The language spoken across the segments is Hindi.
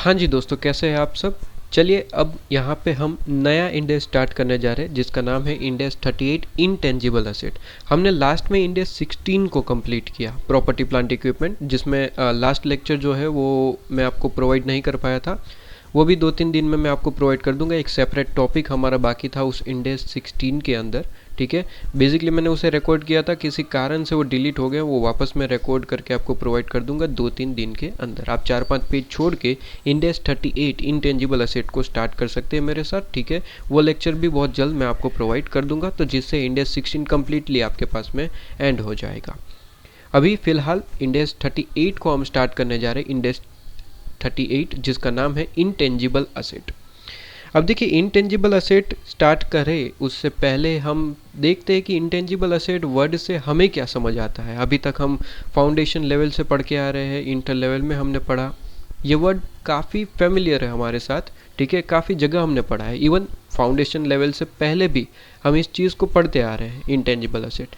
हाँ जी दोस्तों, कैसे हैं आप सब। चलिए अब यहाँ पे हम नया इंडेक्स स्टार्ट करने जा रहे हैं जिसका नाम है इंडेक्स 38 इंटेंजिबल असेट। हमने लास्ट में इंडेक्स 16 को कंप्लीट किया, प्रॉपर्टी प्लांट इक्विपमेंट, जिसमें लास्ट लेक्चर जो है वो मैं आपको प्रोवाइड नहीं कर पाया था। वो भी 2-3 दिन में मैं आपको प्रोवाइड कर दूंगा। एक सेपरेट टॉपिक हमारा बाकी था उस इंडेक्स 16 के अंदर, ठीक है। बेसिकली मैंने उसे रिकॉर्ड किया था, किसी कारण से वो डिलीट हो गया, वो वापस मैं रिकॉर्ड करके आपको प्रोवाइड कर दूंगा 2-3 दिन के अंदर। आप 4-5 पेज छोड़ के इंडेक्स 38 इंटेंजिबल असेट को स्टार्ट कर सकते हैं मेरे साथ, ठीक है। वो लेक्चर भी बहुत जल्द मैं आपको प्रोवाइड कर दूंगा, तो जिससे इंडेक्स 16 कम्प्लीटली आपके पास में एंड हो जाएगा। अभी फिलहाल इंडेक्स 38 को हम स्टार्ट करने जा रहे हैं, इंडेक्स 38 जिसका नाम है इंटेंजिबल असेट। अब देखिए, इंटेंजिबल असेट स्टार्ट करें उससे पहले हम देखते हैं कि इंटेंजिबल असेट वर्ड से हमें क्या समझ आता है। अभी तक हम फाउंडेशन लेवल से पढ़ के आ रहे हैं, इंटर लेवल में हमने पढ़ा, ये वर्ड काफ़ी फेमिलियर है हमारे साथ, ठीक है। काफ़ी जगह हमने पढ़ा है, इवन फाउंडेशन लेवल से पहले भी हम इस चीज़ को पढ़ते आ रहे हैं, इंटेंजिबल असेट।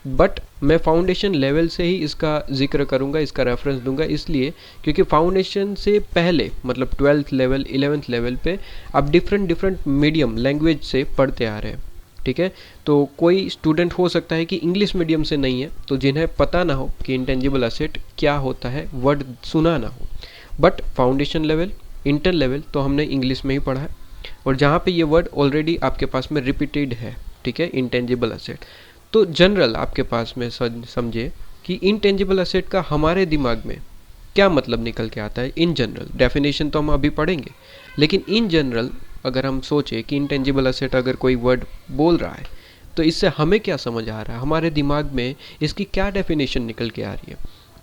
बट मैं फाउंडेशन लेवल से ही इसका जिक्र करूंगा, इसका रेफरेंस दूंगा, इसलिए क्योंकि फाउंडेशन से पहले मतलब 12th लेवल 11th लेवल पे आप डिफरेंट मीडियम लैंग्वेज से पढ़ते आ रहे हैं, ठीक है। तो कोई स्टूडेंट हो सकता है कि इंग्लिश मीडियम से नहीं है, तो जिन्हें पता ना हो कि इंटेंजिबल असेट क्या होता है, वर्ड सुना ना हो। But foundation level, inter level तो हमने इंग्लिश में ही पढ़ा है, और जहाँ पे ये वर्ड ऑलरेडी आपके पास में रिपीटेड है, ठीक है, इंटेंजिबल असेट। तो जनरल आपके पास में समझे कि इंटेंजिबल असेट का हमारे दिमाग में क्या मतलब निकल के आता है। इन जनरल डेफिनेशन तो हम अभी पढ़ेंगे, लेकिन इन जनरल अगर हम सोचें कि इंटेंजिबल असेट अगर कोई वर्ड बोल रहा है तो इससे हमें क्या समझ आ रहा है, हमारे दिमाग में इसकी क्या डेफिनेशन निकल के आ रही है।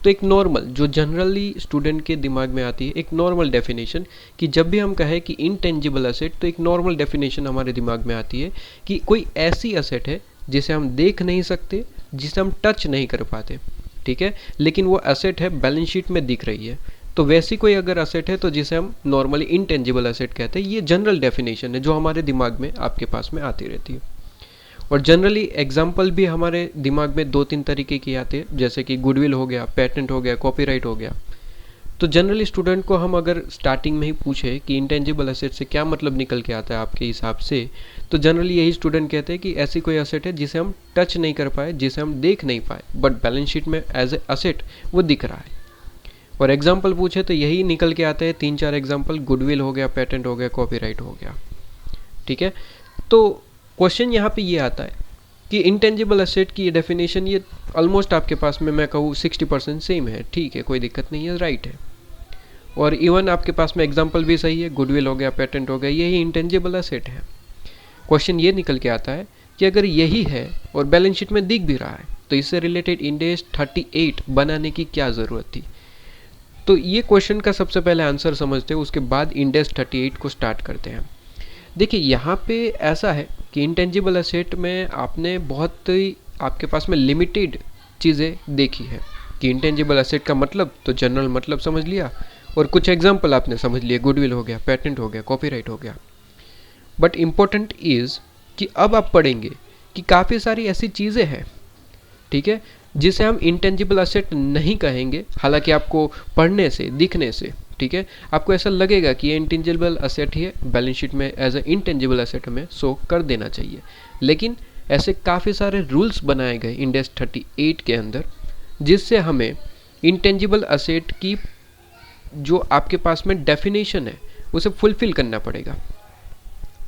तो एक नॉर्मल जो जनरली स्टूडेंट के दिमाग में आती है, एक नॉर्मल डेफिनेशन कि जब भी हम कहें कि इंटेंजिबल असेट, तो एक नॉर्मल डेफिनेशन हमारे दिमाग में आती है कि कोई ऐसी असेट है जिसे हम देख नहीं सकते, जिसे हम टच नहीं कर पाते, ठीक है, लेकिन वो एसेट है, बैलेंस शीट में दिख रही है। तो वैसी कोई अगर एसेट है तो जिसे हम नॉर्मली इंटेंजिबल एसेट कहते हैं। ये जनरल डेफिनेशन है जो हमारे दिमाग में आपके पास में आती रहती है। और जनरली एग्जाम्पल भी हमारे दिमाग में 2-3 तरीके की आते हैं, जैसे कि गुडविल हो गया, पेटेंट हो गया, कॉपीराइट हो गया। तो जनरली स्टूडेंट को हम अगर स्टार्टिंग में ही पूछे कि इंटेंजिबल एसेट से क्या मतलब निकल के आता है आपके हिसाब से, तो जनरली यही स्टूडेंट कहते हैं कि ऐसी कोई एसेट है जिसे हम टच नहीं कर पाए, जिसे हम देख नहीं पाए, बट बैलेंस शीट में एज ए एसेट वो दिख रहा है। और एग्जाम्पल पूछे तो यही निकल के आते हैं 3-4 एग्जाम्पल, गुडविल हो गया, पेटेंट हो गया, कॉपीराइट हो गया, ठीक है। तो क्वेश्चन यहाँ पे ये आता है कि इंटेंजिबल एसेट की डेफिनेशन ये ऑलमोस्ट आपके पास में मैं कहूँ 60% सेम है, ठीक है, कोई दिक्कत नहीं है, राइट है। और इवन आपके पास में एग्जांपल भी सही है, गुडविल हो गया, पेटेंट हो गया, यही इंटेंजिबल एसेट है। क्वेश्चन ये निकल के आता है कि अगर यही है और बैलेंस शीट में दिख भी रहा है तो इससे रिलेटेड इंडेक्स 38 बनाने की क्या ज़रूरत थी। तो ये क्वेश्चन का सबसे पहले आंसर समझते हैं, उसके बाद इंडेक्स 38 को स्टार्ट करते हैं। देखिए यहाँ पे ऐसा है कि इंटेंजिबल एसेट में आपने बहुत ही आपके पास में लिमिटेड चीज़ें देखी है कि इंटेंजिबल एसेट का मतलब तो जनरल मतलब समझ लिया, और कुछ एग्जाम्पल आपने समझ लिए, गुडविल हो गया, पेटेंट हो गया, कॉपीराइट हो गया। बट इम्पोर्टेंट इज़ कि अब आप पढ़ेंगे कि काफ़ी सारी ऐसी चीज़ें हैं, ठीक है, जिसे हम इंटेंजिबल एसेट नहीं कहेंगे। हालांकि आपको पढ़ने से, दिखने से, ठीक है, आपको ऐसा लगेगा कि ये इंटेंजिबल एसेट ही है, बैलेंस शीट में एज ए इंटेंजिबल एसेट हमें शो कर देना चाहिए। लेकिन ऐसे काफ़ी सारे रूल्स बनाए गए इंडेक्स 38 के अंदर, जिससे हमें इंटेंजिबल एसेट की जो आपके पास में डेफिनेशन है उसे फुलफिल करना पड़ेगा,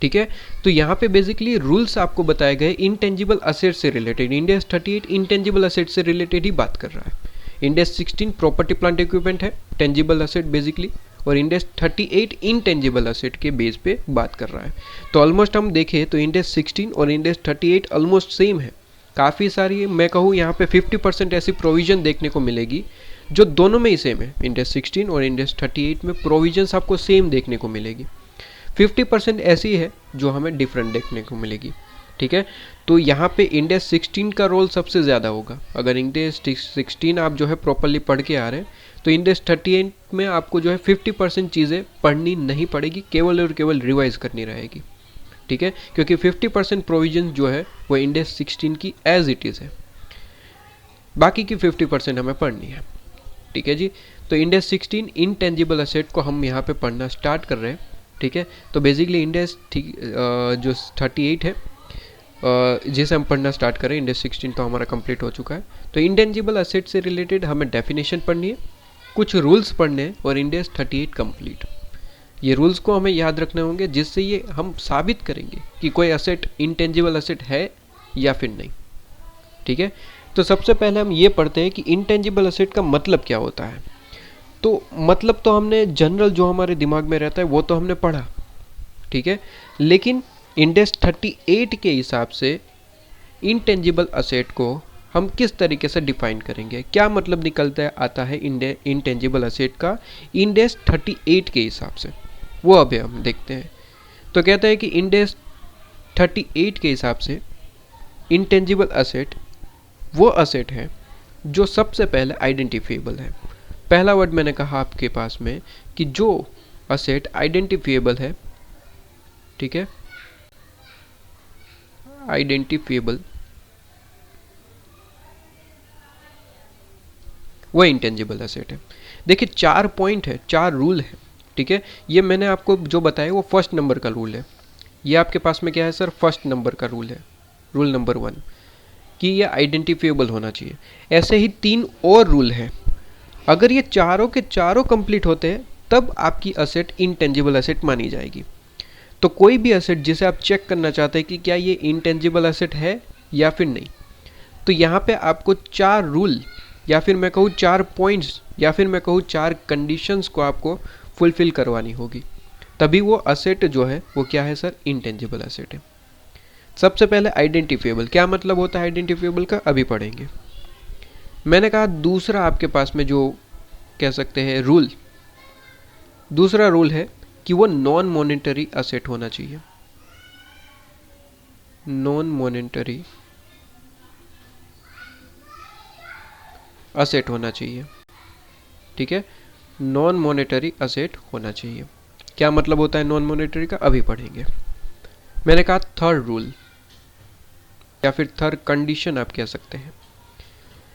ठीक है। तो यहाँ पे बेसिकली रूल्स आपको बताए गए इंटेंजिबल असेट से रिलेटेड। इंडेक्स 38 इंटेंजिबल असेट से रिलेटेड ही बात कर रहा है। इंडेक्स 16 प्रॉपर्टी प्लांट इक्विपमेंट है, टेंजिबल असेट बेसिकली, और इंडेक्स 38 इंटेंजिबल असेट के बेस पे बात कर रहा है। तो ऑलमोस्ट हम देखें तो इंडेक्स 16 और इंडेक्स 38 ऑलमोस्ट सेम है। काफ़ी सारी, मैं कहूँ यहाँ पे 50% ऐसी प्रोविजन देखने को मिलेगी जो दोनों में ही सेम है। इंडेक्स 16 और इंडेक्स 38 में प्रोविजंस आपको सेम देखने को मिलेगी। 50% ऐसी है जो हमें डिफरेंट देखने को मिलेगी, ठीक है। तो यहाँ पे इंडेक्स 16 का रोल सबसे ज़्यादा होगा। अगर इंडेक्स 16 आप जो है प्रॉपरली पढ़ के आ रहे हैं तो इंडेक्स 38 में आपको जो है 50% चीज़ें पढ़नी नहीं पड़ेगी, केवल और केवल रिवाइज करनी रहेगी, ठीक है, क्योंकि 50% प्रोविजन जो है वो इंडेक्स 16 की एज इट इज़ है, बाकी की 50% हमें पढ़नी है, ठीक है जी। तो इंडेक्स 16 इनटेंजिबल असेट को हम यहाँ पे पढ़ना स्टार्ट कर रहे हैं, ठीक है। तो बेसिकली इंडेक्स जो 38 है जिसे हम पढ़ना स्टार्ट करें, इंडेक्स 16 तो हमारा कंप्लीट हो चुका है। तो इंटेंजिबल असेट से रिलेटेड हमें डेफिनेशन पढ़नी है, कुछ रूल्स पढ़ने हैं और इंडेक्स 38 कंप्लीट। ये रूल्स को हमें याद रखने होंगे जिससे ये हम साबित करेंगे कि कोई असेट इंटेंजिबल असेट है या फिर नहीं, ठीक है। तो सबसे पहले हम ये पढ़ते हैं कि इंटेंजिबल असेट का मतलब क्या होता है। तो मतलब तो हमने जनरल जो हमारे दिमाग में रहता है वो तो हमने पढ़ा, ठीक है। लेकिन इंडेक्स 38 के हिसाब से इंटेंजिबल असेट को हम किस तरीके से डिफाइन करेंगे, क्या मतलब निकलता आता है इंटेंजिबल असेट का इंडेक्स 38 के हिसाब से, वो अभी हम देखते हैं। तो कहता है कि इंडेक्स 38 के हिसाब से इंटेंजिबल असेट वो असेट है जो सबसे पहले आइडेंटिफिएबल है। पहला वर्ड मैंने कहा आपके पास में कि जो असेट आइडेंटिफिएबल है, ठीक है, आइडेंटिफिएबल, वो इंटेंजिबल असेट है। देखिए 4 पॉइंट है, 4 रूल है, ठीक है। ये मैंने आपको जो बताया वो फर्स्ट नंबर का रूल है। ये आपके पास में क्या है सर, फर्स्ट नंबर का रूल है, रूल नंबर 1 कि ये आइडेंटिफिएबल होना चाहिए। ऐसे ही 3 और रूल है, अगर ये चारों के चारों कंप्लीट होते हैं तब आपकी असेट इंटेंजिबल असेट मानी जाएगी। तो कोई भी असेट जिसे आप चेक करना चाहते हैं कि क्या ये इंटेंजिबल असेट है या फिर नहीं, तो यहाँ पे आपको 4 रूल या फिर मैं कहूँ 4 पॉइंट्स या फिर मैं कहूँ 4 कंडीशंस को आपको फुलफिल करवानी होगी, तभी वो असेट जो है वो क्या है सर, इंटेंजिबल असेट है। सबसे पहले आइडेंटिफिएबल, क्या मतलब होता है आइडेंटिफिएबल का, अभी पढ़ेंगे। मैंने कहा दूसरा आपके पास में जो कह सकते हैं रूल, दूसरा रूल है कि वो नॉन मॉनेटरी असेट होना चाहिए। नॉन मॉनेटरी असेट होना चाहिए, ठीक है, नॉन मॉनेटरी असेट होना चाहिए। क्या मतलब होता है नॉन मॉनेटरी का, अभी पढ़ेंगे। मैंने कहा थर्ड रूल या फिर थर्ड कंडीशन आप कह सकते हैं,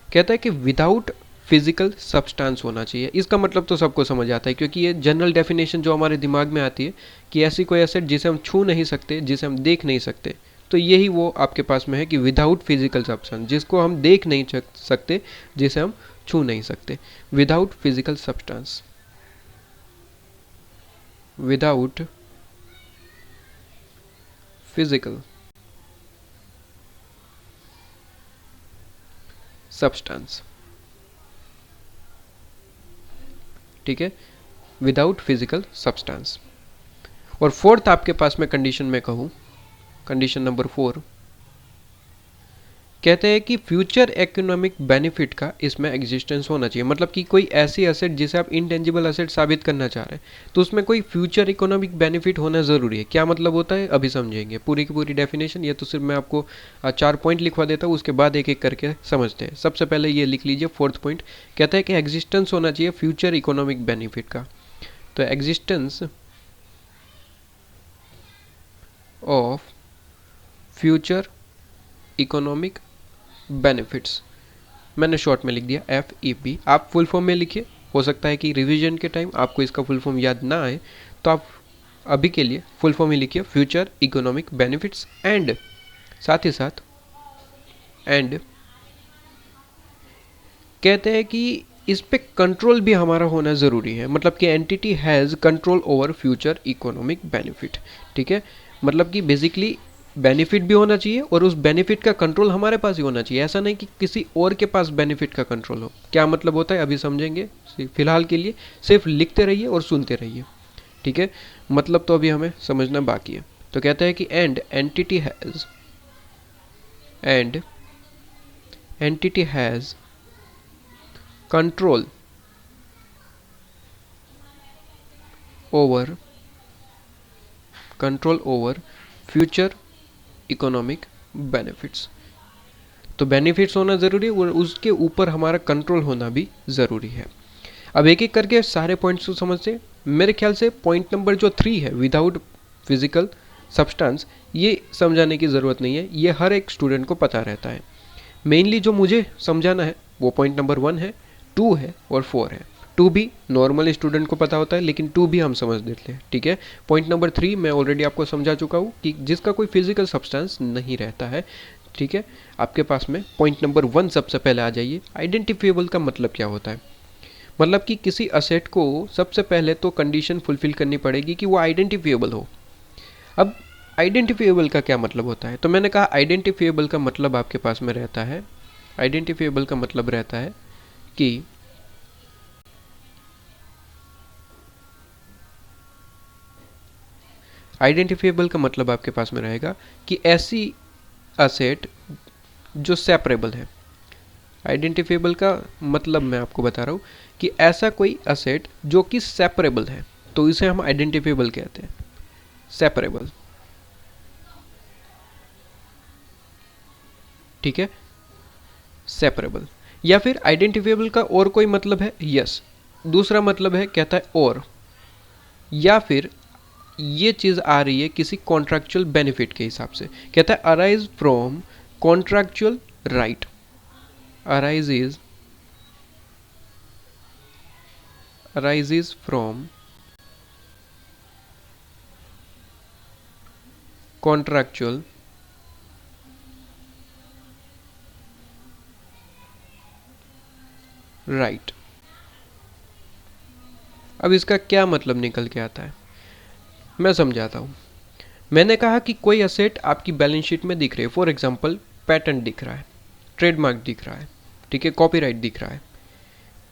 कहता है कि विदाउट फिजिकल सब्सटेंस होना चाहिए। इसका मतलब तो सबको समझ आता है क्योंकि ये जनरल डेफिनेशन जो हमारे दिमाग में आती है कि ऐसी कोई एसेट जिसे हम छू नहीं सकते, जिसे हम देख नहीं सकते, तो यही वो आपके पास में है कि विदाउट फिजिकल सब्सटेंस, जिसको हम देख नहीं सकते, जिसे हम छू नहीं सकते, without physical substance, without physical substance, ठीक है, विदाउट फिजिकल सब्सटेंस। और फोर्थ आपके पास में कंडीशन में कहूँ, कंडीशन नंबर 4 कहते हैं कि फ्यूचर इकोनॉमिक बेनिफिट का इसमें एग्जिस्टेंस होना चाहिए। मतलब कि कोई ऐसी असेट जिसे आप इंटेंजिबल असेट साबित करना चाह रहे हैं तो उसमें कोई फ्यूचर इकोनॉमिक बेनिफिट होना ज़रूरी है। क्या मतलब होता है अभी समझेंगे, पूरी की पूरी डेफिनेशन। ये तो सिर्फ मैं आपको 4 पॉइंट लिखवा देता हूँ, उसके बाद एक एक करके समझते हैं। सबसे पहले ये लिख लीजिए, फोर्थ पॉइंट कहता है कि एग्जिस्टेंस होना चाहिए फ्यूचर इकोनॉमिक बेनिफिट का। तो existence of future economic benefits, मैंने शॉर्ट में लिख दिया FEB। आप फुल फॉर्म में लिखिए, हो सकता है कि रिवीजन के टाइम आपको इसका फुल फॉर्म याद ना आए, तो आप अभी के लिए फुल फॉर्म ही लिखिए, फ्यूचर इकोनॉमिक बेनिफिट्स। एंड साथ ही साथ एंड कहते हैं कि इस पे कंट्रोल भी हमारा होना ज़रूरी है। मतलब कि entity has control over future economic benefit, ठीक है। मतलब कि बेसिकली बेनिफिट भी होना चाहिए और उस बेनिफिट का कंट्रोल हमारे पास ही होना चाहिए। ऐसा नहीं कि किसी और के पास बेनिफिट का कंट्रोल हो। क्या मतलब होता है अभी समझेंगे, फिलहाल के लिए सिर्फ लिखते रहिए और सुनते रहिए, ठीक है। मतलब तो अभी हमें समझना बाकी है। तो कहता है कि and entity has control over future economic benefits. तो बेनिफिट्स होना ज़रूरी है और उसके ऊपर हमारा कंट्रोल होना भी ज़रूरी है। अब एक एक करके सारे पॉइंट्स को समझते। मेरे ख्याल से पॉइंट नंबर जो 3 है, विदाउट फिजिकल सब्सटेंस, ये समझाने की ज़रूरत नहीं है, ये हर एक स्टूडेंट को पता रहता है। मेनली जो मुझे समझाना है वो पॉइंट नंबर 1 है, 2 है और 4 है। 2 भी नॉर्मल स्टूडेंट को पता होता है, लेकिन 2 भी हम समझ लेते हैं, ठीक है। पॉइंट नंबर 3 मैं ऑलरेडी आपको समझा चुका हूँ कि जिसका कोई फिजिकल सब्सटेंस नहीं रहता है, ठीक है। आपके पास में पॉइंट नंबर 1 सबसे पहले आ जाइए। आइडेंटिफिएबल का मतलब क्या होता है? मतलब कि किसी असेट को सबसे पहले तो कंडीशन फुलफिल करनी पड़ेगी कि वो आइडेंटिफिएबल हो। अब आइडेंटिफिएबल का क्या मतलब होता है? तो मैंने कहा आइडेंटिफिएबल का मतलब आपके पास में रहता है, आइडेंटिफिएबल का मतलब रहता है कि आइडेंटिफिएबल का मतलब आपके पास में रहेगा कि ऐसी असेट जो सेपरेबल है। आइडेंटिफिएबल का मतलब मैं आपको बता रहा हूँ कि ऐसा कोई असेट जो कि सेपरेबल है, तो इसे हम आइडेंटिफिएबल कहते हैं, सेपरेबल, ठीक है, सेपरेबल। या फिर आइडेंटिफिएबल का और कोई मतलब है? यस, दूसरा मतलब है, कहता है और, या फिर ये चीज़ आ रही है किसी कॉन्ट्रैक्चुअल बेनिफिट के हिसाब से। कहता है arise from contractual right, arises from contractual right। अब इसका क्या मतलब निकल के आता है, मैं समझाता हूँ। मैंने कहा कि कोई असेट आपकी बैलेंस शीट में दिख रही है, फॉर एग्जांपल पेटेंट दिख रहा है, ट्रेडमार्क दिख रहा है, ठीक है, कॉपीराइट दिख रहा है।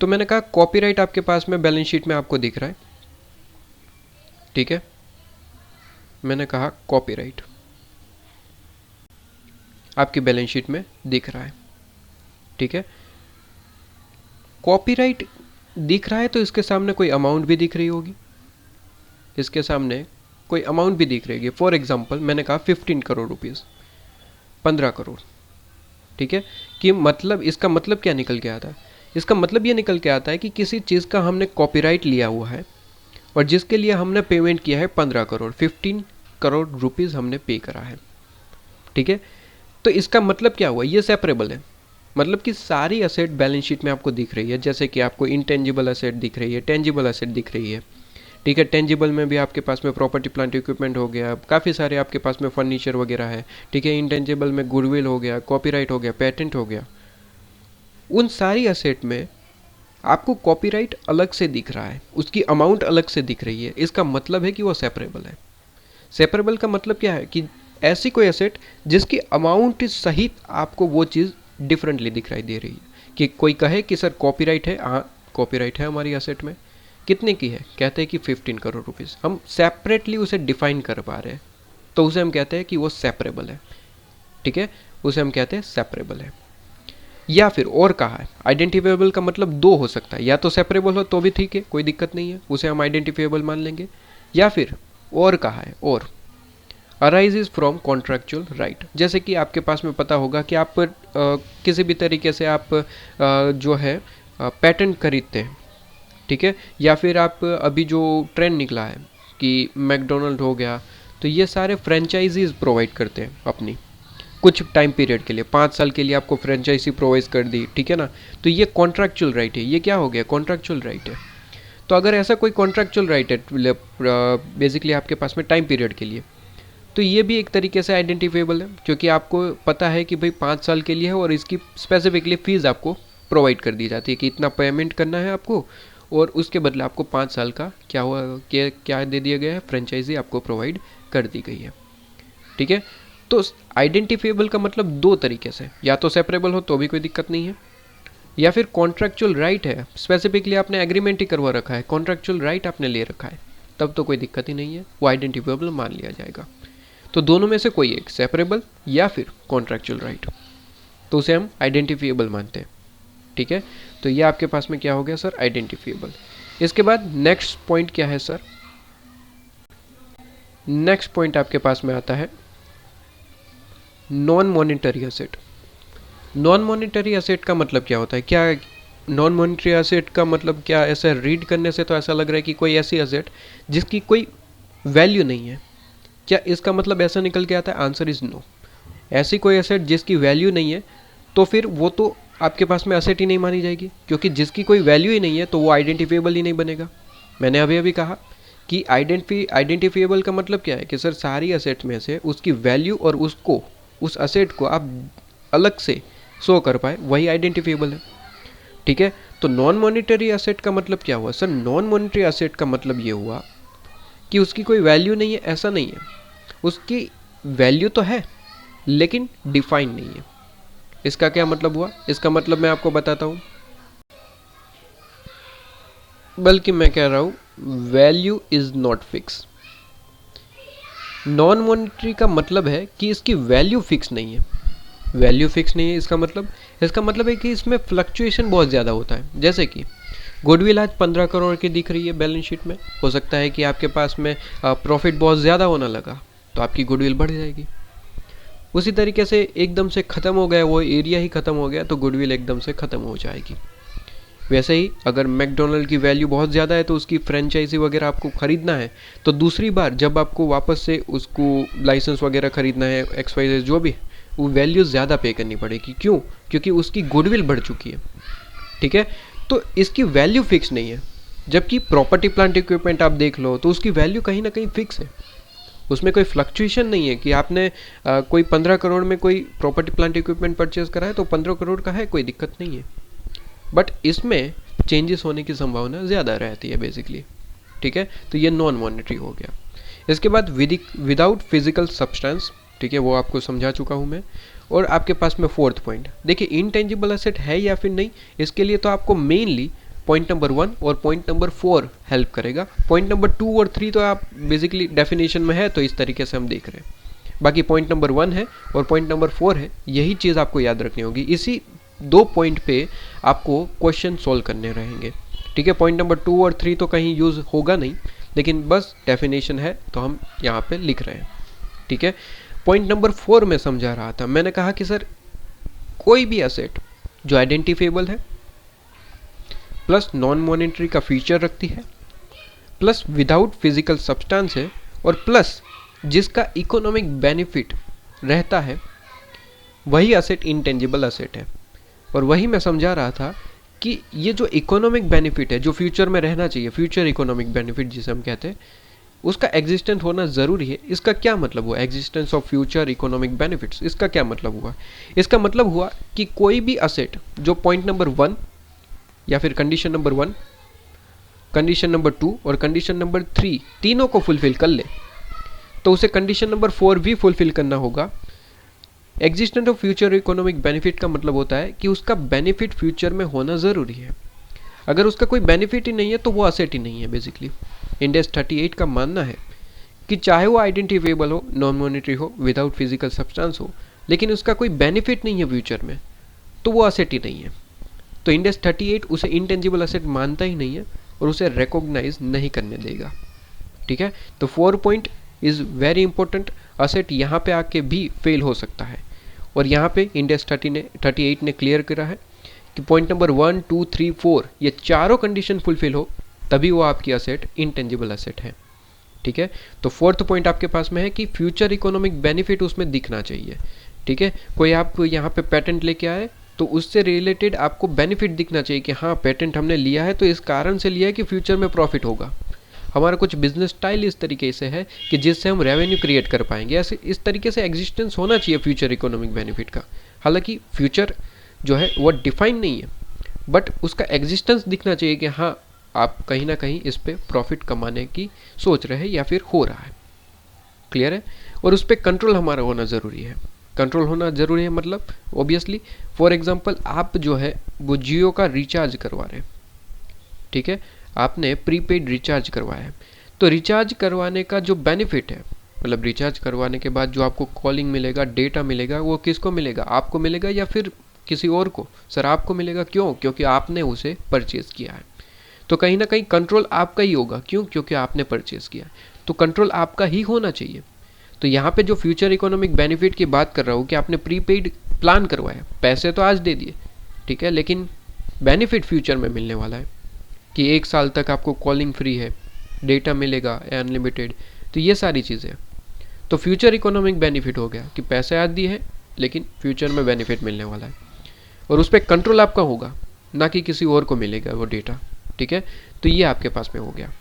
तो मैंने कहा कॉपीराइट आपके पास में बैलेंस शीट में आपको दिख रहा है, ठीक है। मैंने कहा कॉपीराइट आपकी बैलेंस शीट में दिख रहा है, ठीक है। कॉपीराइट दिख रहा है तो इसके सामने कोई अमाउंट भी दिख रही होगी, इसके सामने कोई अमाउंट भी दिख रही होगी। फॉर एग्जांपल मैंने कहा 15 करोड़ रुपीस, 15 करोड़, ठीक है। कि मतलब इसका मतलब क्या निकल के आता है? इसका मतलब ये निकल के आता है कि किसी चीज़ का हमने कॉपीराइट लिया हुआ है और जिसके लिए हमने पेमेंट किया है 15 करोड़, 15 करोड़ रुपीस हमने पे करा है, ठीक है। तो इसका मतलब क्या हुआ? ये सेपरेबल है, मतलब कि सारी असेट बैलेंस शीट में आपको दिख रही है। जैसे कि आपको इंटेंजिबल असेट दिख रही है, टेंजिबल असेट दिख रही है, ठीक है। टेंजिबल में भी आपके पास में प्रॉपर्टी प्लांट इक्विपमेंट हो गया, काफ़ी सारे आपके पास में फर्नीचर वगैरह है, ठीक है। इंटेंजिबल में गुडविल हो गया, कॉपीराइट हो गया, पेटेंट हो गया। उन सारी असेट में आपको कॉपीराइट अलग से दिख रहा है, उसकी अमाउंट अलग से दिख रही है। इसका मतलब है कि वो सेपरेबल है। सेपरेबल का मतलब क्या है कि ऐसी कोई एसेट जिसकी अमाउंट सहित आपको वो चीज़ डिफरेंटली दिखाई दे रही है। कि कोई कहे कि सर कॉपीराइट है, हाँ कॉपीराइट है हमारी एसेट में, कितने की है? कहते हैं कि 15 करोड़ रुपीज़। हम सेपरेटली उसे डिफाइन कर पा रहे हैं, तो उसे हम कहते हैं कि वो सेपरेबल है, ठीक है, उसे हम कहते हैं सेपरेबल है। या फिर और कहा है, आइडेंटिफिएबल का मतलब दो हो सकता है, या तो सेपरेबल हो तो भी ठीक है, कोई दिक्कत नहीं है, उसे हम आइडेंटिफिएबल मान लेंगे। या फिर और कहा है, और अराइजेज फ्रॉम कॉन्ट्रैक्चुअल राइट। जैसे कि आपके पास में पता होगा कि आप किसी भी तरीके से आप जो है पैटेंट खरीदते हैं, ठीक है। या फिर आप अभी जो ट्रेंड निकला है कि मैकडोनल्ड हो गया, तो ये सारे फ्रेंचाइजीज प्रोवाइड करते हैं अपनी कुछ टाइम पीरियड के लिए, 5 साल के लिए आपको फ्रेंचाइजी प्रोवाइड कर दी, ठीक है ना। तो ये कॉन्ट्रैक्चुअल राइट है, ये क्या हो गया? कॉन्ट्रैक्चुअल राइट है। तो अगर ऐसा कोई कॉन्ट्रैक्चुअल राइट है बेसिकली आपके पास में टाइम पीरियड के लिए, तो ये भी एक तरीके से आइडेंटिफिएबल है, क्योंकि आपको पता है कि भाई 5 साल के लिए है और इसकी स्पेसिफिकली फ़ीस आपको प्रोवाइड कर दी जाती है कि इतना पेमेंट करना है आपको, और उसके बदले आपको 5 साल का क्या हुआ, क्या दे दिया गया है? फ्रेंचाइजी आपको प्रोवाइड कर दी गई है, ठीक है। तो आइडेंटिफिएबल का मतलब दो तरीके से, या तो सेपरेबल हो तो भी कोई दिक्कत नहीं है, या फिर कॉन्ट्रैक्चुअल राइट है, स्पेसिफिकली आपने एग्रीमेंट ही करवा रखा है, कॉन्ट्रैक्चुअल राइट आपने ले रखा है, तब तो कोई दिक्कत ही नहीं है, वो आइडेंटिफिएबल मान लिया जाएगा। तो दोनों में से कोई एक, सेपरेबल या फिर कॉन्ट्रैक्चुअल राइट, तो उसे हम आइडेंटिफिएबल मानते हैं, ठीक है। तो ये आपके पास में क्या हो गया सर? आइडेंटिफिएबल। इसके बाद नेक्स्ट पॉइंट क्या है सर? नेक्स्ट पॉइंट आपके पास में आता है non monetary asset. Non monetary asset का मतलब क्या होता है? क्या नॉन मॉनिटरी एसेट का मतलब क्या? ऐसा रीड करने से तो ऐसा लग रहा है कि कोई ऐसी एसेट जिसकी कोई वैल्यू नहीं है। क्या इसका मतलब ऐसा निकल के आता है? Answer is no. ऐसी कोई एसेट जिसकी वैल्यू नहीं है, तो फिर वो तो आपके पास में असेट ही नहीं मानी जाएगी, क्योंकि जिसकी कोई वैल्यू ही नहीं है तो वो आइडेंटिफिएबल ही नहीं बनेगा। मैंने अभी अभी कहा कि आइडेंटिफिएबल का मतलब क्या है कि सर सारी असेट में से उसकी वैल्यू और उसको, उस असेट को आप अलग से शो कर पाए, वही आइडेंटिफिएबल है। ठीक है, तो नॉन मॉनिटरी असेट का मतलब क्या हुआ? सर नॉन मॉनिटरी असेट का मतलब ये हुआ कि उसकी कोई वैल्यू नहीं है, ऐसा नहीं है। उसकी वैल्यू तो है लेकिन डिफाइन नहीं है। इसका क्या मतलब हुआ? इसका मतलब मैं आपको बताता हूँ, बल्कि मैं कह रहा हूँ value is not fix. Non monetary का मतलब है कि इसकी वैल्यू फिक्स नहीं है। वैल्यू फिक्स नहीं है इसका मतलब है कि इसमें फ्लक्चुएशन बहुत ज़्यादा होता है। जैसे कि गुडविल आज 15 करोड़ की दिख रही है बैलेंस शीट में, हो सकता है कि आपके पास में प्रॉफिट बहुत ज़्यादा होना लगा तो आपकी गुडविल बढ़ जाएगी। उसी तरीके से एकदम से ख़त्म हो गया, वो एरिया ही ख़त्म हो गया तो गुडविल एकदम से ख़त्म हो जाएगी। वैसे ही अगर मैकडोनल्ड की वैल्यू बहुत ज़्यादा है तो उसकी फ्रेंचाइजी वगैरह आपको ख़रीदना है तो दूसरी बार जब आपको वापस से उसको लाइसेंस वगैरह ख़रीदना है, XYZ जो भी, वो वैल्यू ज़्यादा पे करनी पड़ेगी। क्यों? क्योंकि उसकी गुडविल बढ़ चुकी है। ठीक है, तो इसकी वैल्यू फिक्स नहीं है। जबकि प्रॉपर्टी प्लांट इक्विपमेंट आप देख लो तो उसकी वैल्यू कहीं ना कहीं फिक्स है, उसमें कोई फ्लक्चुएशन नहीं है कि आपने कोई 15 करोड़ में कोई प्रॉपर्टी प्लांट इक्विपमेंट परचेज करा है तो 15 करोड़ का है, कोई दिक्कत नहीं है। बट इसमें चेंजेस होने की संभावना ज़्यादा रहती है बेसिकली। ठीक है, तो ये नॉन मॉनेटरी हो गया। इसके बाद विदाउट फिजिकल सब्सटेंस, ठीक है, वो आपको समझा चुका हूँ मैं। और आपके पास में फोर्थ पॉइंट, देखिए इनटेंजिबल एसेट है या फिर नहीं, इसके लिए तो आपको मेनली पॉइंट नंबर 1 और पॉइंट नंबर 4 हेल्प करेगा। पॉइंट नंबर 2 और 3 तो आप बेसिकली डेफिनेशन में है तो इस तरीके से हम देख रहे हैं। बाकी पॉइंट नंबर 1 है और पॉइंट नंबर 4 है, यही चीज़ आपको याद रखनी होगी। इसी 2 पॉइंट पे आपको क्वेश्चन सॉल्व करने रहेंगे। ठीक है, पॉइंट नंबर 2 और 3 तो कहीं यूज़ होगा नहीं, लेकिन बस डेफिनेशन है तो हम यहाँ पे लिख रहे हैं। ठीक है, पॉइंट नंबर 4 में समझा रहा था, मैंने कहा कि सर कोई भी एसेट जो आइडेंटिफिएबल है, प्लस नॉन मॉनेटरी का फीचर रखती है, प्लस विदाउट फिजिकल सब्सटेंस है, और प्लस जिसका इकोनॉमिक बेनिफिट रहता है, वही एसेट इंटेंजिबल एसेट है। और वही मैं समझा रहा था कि ये जो इकोनॉमिक बेनिफिट है जो फ्यूचर में रहना चाहिए, फ्यूचर इकोनॉमिक बेनिफिट जिसे हम कहते हैं, उसका एग्जिस्टेंट होना ज़रूरी है। इसका क्या मतलब हुआ? Existence of future economic benefits, इसका क्या मतलब हुआ? इसका मतलब हुआ कि कोई भी असेट जो पॉइंट नंबर 1 या फिर कंडीशन नंबर 1, कंडीशन नंबर 2 और कंडीशन नंबर 3 तीनों को फुलफिल कर ले तो उसे कंडीशन नंबर 4 भी फुलफिल करना होगा। Existence of future economic benefit का मतलब होता है कि उसका बेनिफिट फ्यूचर में होना ज़रूरी है। अगर उसका कोई बेनिफिट ही नहीं है तो वो असेट ही नहीं है बेसिकली। इंड एस 38 का मानना है कि चाहे वो आइडेंटिफिएबल हो, नॉन मॉनेटरी हो, विदाउट फिजिकल सब्सटेंस हो, लेकिन उसका कोई बेनिफिट नहीं है फ्यूचर में, तो वो असेट ही नहीं है। तो इंड एस 38 उसे इंटेंजिबल असेट मानता ही नहीं है और उसे रिकॉग्नाइज नहीं करने देगा। ठीक है, तो 4 point is very important. Asset यहाँ पे आके भी फेल हो सकता है, और यहाँ पे इंड एस 38 ने क्लियर करा है कि पॉइंट नंबर 1, 2, 3, 4 ये चारों कंडीशन फुलफिल हो तभी वो आपकी असेट इंटेंजिबल असेट है। ठीक है, तो फोर्थ पॉइंट आपके पास में है कि फ्यूचर इकोनॉमिक बेनिफिट उसमें दिखना चाहिए। ठीक है, कोई आप यहाँ पे पेटेंट लेके आए तो उससे रिलेटेड आपको बेनिफिट दिखना चाहिए कि हाँ पेटेंट हमने लिया है तो इस कारण से लिया है कि फ्यूचर में प्रॉफिट होगा। हमारा कुछ बिजनेस स्टाइल इस तरीके से है कि जिससे हम रेवेन्यू क्रिएट कर पाएंगे, ऐसे इस तरीके से एग्जिस्टेंस होना चाहिए फ्यूचर इकोनॉमिक बेनिफिट का। हालांकि फ्यूचर जो है वो डिफाइन नहीं है, बट उसका एग्जिस्टेंस दिखना चाहिए कि हाँ आप कहीं ना कहीं इस पे प्रॉफिट कमाने की सोच रहे हैं या फिर हो रहा है। क्लियर है? और उस पर कंट्रोल हमारा होना ज़रूरी है। कंट्रोल होना ज़रूरी है मतलब ऑब्वियसली, फॉर एग्जांपल आप जो है वो जियो का रिचार्ज करवा रहे हैं। ठीक है, आपने प्रीपेड रिचार्ज करवाया है, तो रिचार्ज करवाने का जो बेनिफिट है, मतलब रिचार्ज करवाने के बाद जो आपको कॉलिंग मिलेगा, डेटा मिलेगा, वो किसको मिलेगा? आपको मिलेगा या फिर किसी और को? सर आपको मिलेगा। क्यों? क्योंकि आपने उसे परचेज किया है। तो कहीं ना कहीं कंट्रोल आपका ही होगा। क्यों? क्योंकि आपने परचेज किया, तो कंट्रोल आपका ही होना चाहिए। तो यहाँ पे जो फ्यूचर इकोनॉमिक बेनिफिट की बात कर रहा हूँ कि आपने प्रीपेड प्लान करवाया, पैसे तो आज दे दिए, ठीक है, लेकिन बेनिफिट फ्यूचर में मिलने वाला है कि 1 साल तक आपको कॉलिंग फ्री है, डेटा मिलेगा अनलिमिटेड, तो ये सारी चीज़ें। तो फ्यूचर इकोनॉमिक बेनिफिट हो गया कि पैसे आज दिए हैं लेकिन फ्यूचर में बेनिफिट मिलने वाला है। और उस पर कंट्रोल आपका होगा, ना कि किसी और को मिलेगा वो डेटा। ठीक है, तो ये आपके पास में हो गया।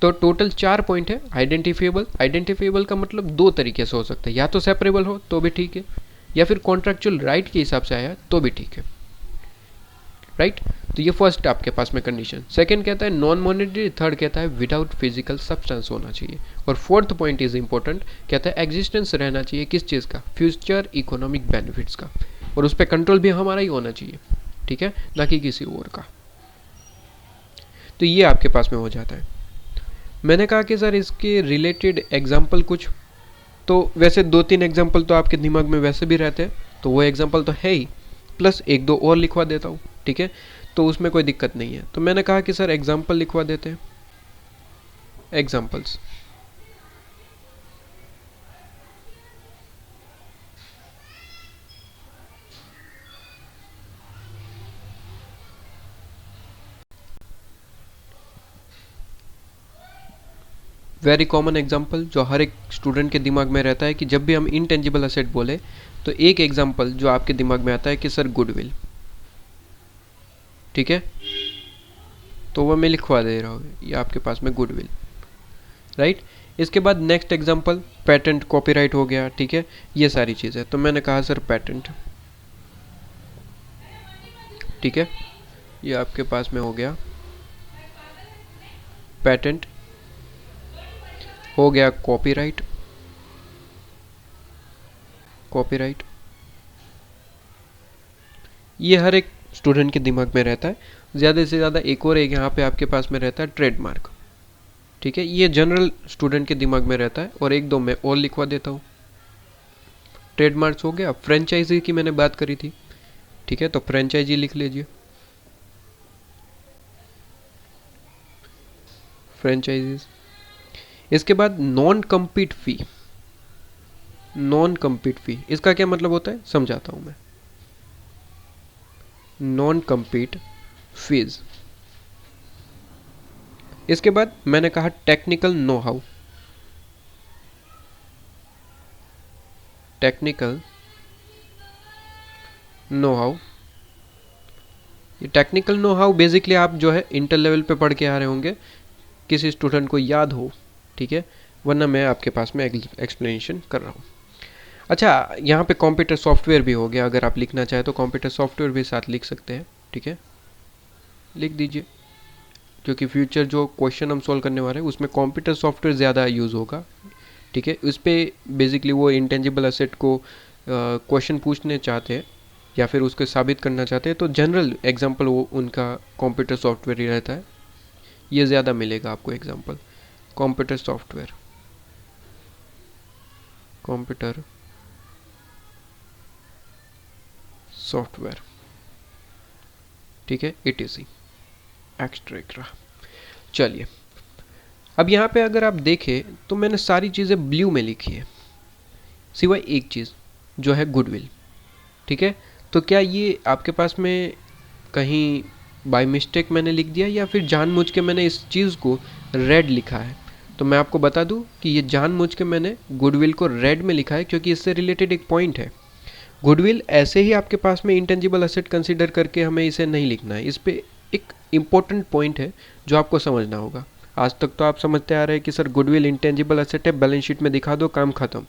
तो टोटल 4 पॉइंट है। आइडेंटिफिएबल, आइडेंटिफिएबल का मतलब 2 तरीके से हो सकता है, या तो सेपरेबल हो तो भी ठीक है, या फिर कॉन्ट्रैक्चुअल राइट के हिसाब से आया तो भी ठीक है। राइट, तो ये फर्स्ट आपके पास में कंडीशन। सेकंड कहता है नॉन मॉनेटरी, थर्ड कहता है विदाउट फिजिकल सब्सटेंस होना चाहिए, और फोर्थ पॉइंट इज इंपॉर्टेंट, कहता है एग्जिस्टेंस रहना चाहिए किस चीज़ का, फ्यूचर इकोनॉमिक बेनिफिट्स का, और उस पर कंट्रोल भी हमारा ही होना चाहिए। ठीक है, ना कि किसी और का। तो ये आपके पास में हो जाता है। मैंने कहा कि सर इसके रिलेटेड एग्जाम्पल कुछ, तो वैसे 2-3 एग्जाम्पल तो आपके दिमाग में वैसे भी रहते हैं, तो वो एग्जाम्पल तो है ही, प्लस 1-2 और लिखवा देता हूँ। ठीक है, तो उसमें कोई दिक्कत नहीं है। तो मैंने कहा कि सर एग्जाम्पल लिखवा देते हैं, एग्जाम्पल्स। वेरी कॉमन एग्जाम्पल जो हर एक स्टूडेंट के दिमाग में रहता है कि जब भी हम इनटेंजिबल असेट बोले तो एक एग्जाम्पल जो आपके दिमाग में आता है कि सर गुडविल। ठीक है, तो वह मैं लिखवा दे रहा हूँ, ये आपके पास में गुडविल। राइट, इसके बाद नेक्स्ट एग्जाम्पल पेटेंट, कॉपीराइट हो गया। ठीक है, ये सारी चीज़ें, तो मैंने कहा सर पेटेंट। ठीक है, ये आपके पास में हो गया पेटेंट, हो गया कॉपीराइट, कॉपीराइट ये हर एक स्टूडेंट के दिमाग में रहता है। ज़्यादा से ज़्यादा एक और एक यहाँ पे आपके पास में रहता है ट्रेडमार्क। ठीक है, ये जनरल स्टूडेंट के दिमाग में रहता है, और 1-2 मैं और लिखवा देता हूँ। ट्रेडमार्क्स हो गया। फ्रेंचाइजी की मैंने बात करी थी। ठीक है, तो फ्रेंचाइजी लिख लीजिए, फ्रेंचाइजीज। इसके बाद नॉन कम्पीट फी, नॉन कम्पीट फी इसका क्या मतलब होता है समझाता हूं मैं। Non compete fees. इसके बाद मैंने कहा technical know how, technical know how. ये टेक्निकल नो हाउ बेसिकली आप जो है इंटर लेवल पे पढ़ के आ रहे होंगे, किसी स्टूडेंट को याद हो। ठीक है, वरना मैं आपके पास में एक्सप्लेनेशन कर रहा हूँ। अच्छा, यहाँ पे कंप्यूटर सॉफ्टवेयर भी हो गया, अगर आप लिखना चाहें तो कंप्यूटर सॉफ्टवेयर भी साथ लिख सकते हैं। ठीक है, लिख दीजिए, क्योंकि फ्यूचर जो क्वेश्चन हम सॉल्व करने वाले हैं उसमें कंप्यूटर सॉफ्टवेयर ज़्यादा यूज़ होगा। ठीक है, उस पर बेसिकली वो इंटेंजिबल असेट को क्वेश्चन पूछने चाहते हैं या फिर उसको साबित करना चाहते हैं, तो जनरल एग्जांपल वो उनका कंप्यूटर सॉफ्टवेयर ही रहता है। ये ज़्यादा मिलेगा आपको example, computer software, computer software. ठीक है, ETC, एक्स्ट्रा। चलिए, अब यहाँ पे अगर आप देखें तो मैंने सारी चीज़ें ब्लू में लिखी है, सिवाय एक चीज़ जो है गुडविल। ठीक है, तो क्या ये आपके पास में कहीं बाय मिस्टेक मैंने लिख दिया या फिर जानबूझ के मैंने इस चीज़ को रेड लिखा है? तो मैं आपको बता दूं कि ये जानबूझ के मैंने गुडविल को रेड में लिखा है, क्योंकि इससे रिलेटेड एक पॉइंट है। गुडविल ऐसे ही आपके पास में इंटेंजिबल असेट कंसीडर करके हमें इसे नहीं लिखना है, इस पे एक इम्पोर्टेंट पॉइंट है जो आपको समझना होगा। आज तक तो आप समझते आ रहे हैं कि सर गुडविल इंटेंजिबल असेट है, बैलेंस शीट में दिखा दो, काम खत्म।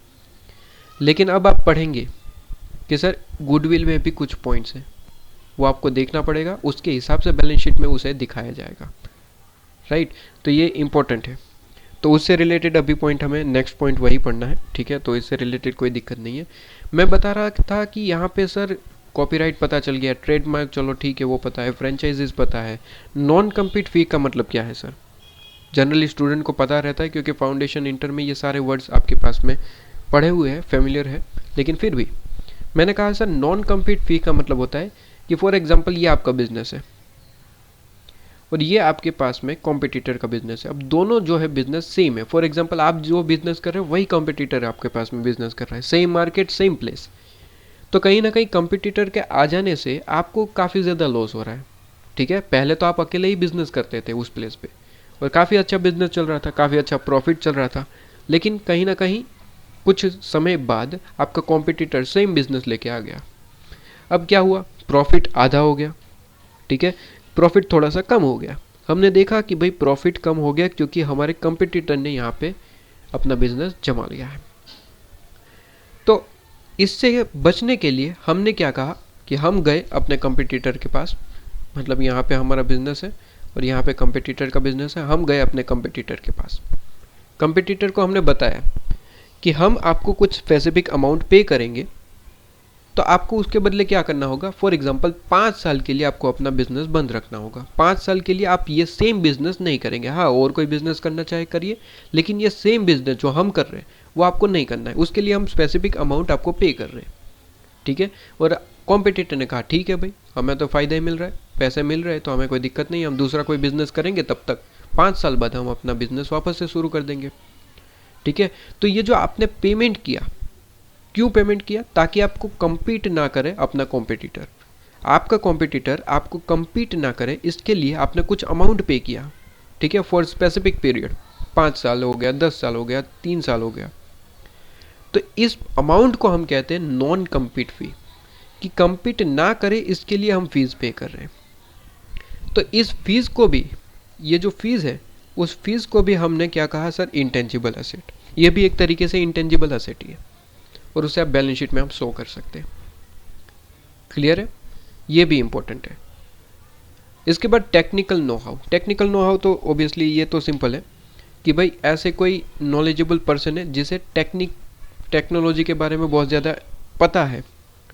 लेकिन अब आप पढ़ेंगे कि सर गुडविल में भी कुछ पॉइंट्स हैं, वो आपको देखना पड़ेगा, उसके हिसाब से बैलेंस शीट में उसे दिखाया जाएगा। राइट, तो ये इम्पोर्टेंट है। तो उससे रिलेटेड अभी पॉइंट हमें नेक्स्ट पॉइंट वही पढ़ना है। ठीक है, तो इससे रिलेटेड कोई दिक्कत नहीं है। मैं बता रहा था कि यहाँ पे सर कॉपीराइट पता चल गया, ट्रेडमार्क चलो ठीक है वो पता है, फ्रेंचाइजीज पता है। नॉन कम्पीट फी का मतलब क्या है सर? जनरली स्टूडेंट को पता रहता है, क्योंकि फाउंडेशन इंटर में ये सारे वर्ड्स आपके पास में पढ़े हुए हैं, फेमिलियर है, लेकिन फिर भी मैंने कहा सर नॉन कम्पीट फी का मतलब होता है कि फॉर एग्जांपल ये आपका बिजनेस है और ये आपके पास में कॉम्पिटिटर का बिजनेस है। अब दोनों जो है बिजनेस सेम है। फॉर एग्जांपल आप जो बिजनेस कर रहे हो वही कॉम्पिटिटर आपके पास में बिजनेस कर रहा है, सेम मार्केट सेम प्लेस। तो कहीं ना कहीं कॉम्पिटिटर के आ जाने से आपको काफ़ी ज़्यादा लॉस हो रहा है। ठीक है, पहले तो आप अकेले ही बिजनेस करते थे उस प्लेस पे और काफ़ी अच्छा बिजनेस चल रहा था, काफ़ी अच्छा प्रॉफिट चल रहा था, लेकिन कहीं ना कहीं कुछ समय बाद आपका कॉम्पिटिटर सेम बिजनेस लेके आ गया। अब क्या हुआ, प्रॉफिट आधा हो गया, ठीक है, प्रॉफिट थोड़ा सा कम हो गया। हमने देखा कि भाई प्रॉफिट कम हो गया क्योंकि हमारे कंपटीटर ने यहाँ पे अपना बिजनेस जमा लिया है। तो इससे बचने के लिए हमने क्या कहा कि हम गए अपने कंपटीटर के पास, मतलब यहाँ पे हमारा बिजनेस है और यहाँ पे कंपटीटर का बिजनेस है। हम गए अपने कंपटीटर के पास, कंपटीटर को हमने बताया कि हम आपको कुछ स्पेसिफिक अमाउंट पे करेंगे, तो आपको उसके बदले क्या करना होगा। फॉर एग्जांपल 5 साल के लिए आपको अपना बिजनेस बंद रखना होगा। 5 साल के लिए आप ये सेम बिजनेस नहीं करेंगे। हाँ, और कोई बिजनेस करना चाहे करिए, लेकिन ये सेम बिजनेस जो हम कर रहे हैं वो आपको नहीं करना है। उसके लिए हम स्पेसिफिक अमाउंट आपको पे कर रहे हैं, ठीक है। और कॉम्पिटिटर ने कहा ठीक है भाई, हमें तो फ़ायदा ही मिल रहा है, पैसे मिल रहे हैं, तो हमें कोई दिक्कत नहीं है, हम दूसरा कोई बिजनेस करेंगे, तब तक 5 साल बाद हम अपना बिजनेस वापस से शुरू कर देंगे, ठीक है। तो ये जो आपने पेमेंट किया, क्यों पेमेंट किया, ताकि आपको compete ना करे अपना कॉम्पिटिटर, आपका कॉम्पिटिटर आपको compete ना करे, इसके लिए आपने कुछ अमाउंट पे किया, ठीक है, फॉर स्पेसिफिक पीरियड। 5 साल हो गया, 10 साल हो गया, 3 साल हो गया। तो इस अमाउंट को हम कहते हैं नॉन कम्पीट फी, कि compete ना करे इसके लिए हम फीस पे कर रहे हैं। तो इस फीस को भी, ये जो फीस है उस फीस को भी हमने क्या कहा सर, इंटेंजिबल असेट। ये भी एक तरीके से इंटेंजिबल असेट ही है और उसे आप बैलेंस शीट में हम शो कर सकते हैं। क्लियर है, ये भी इंपॉर्टेंट है। इसके बाद technical know how. Technical know how तो ऑब्वियसली ये तो सिंपल है कि भाई ऐसे कोई नॉलेजेबल पर्सन है जिसे टेक्नोलॉजी के बारे में बहुत ज़्यादा पता है,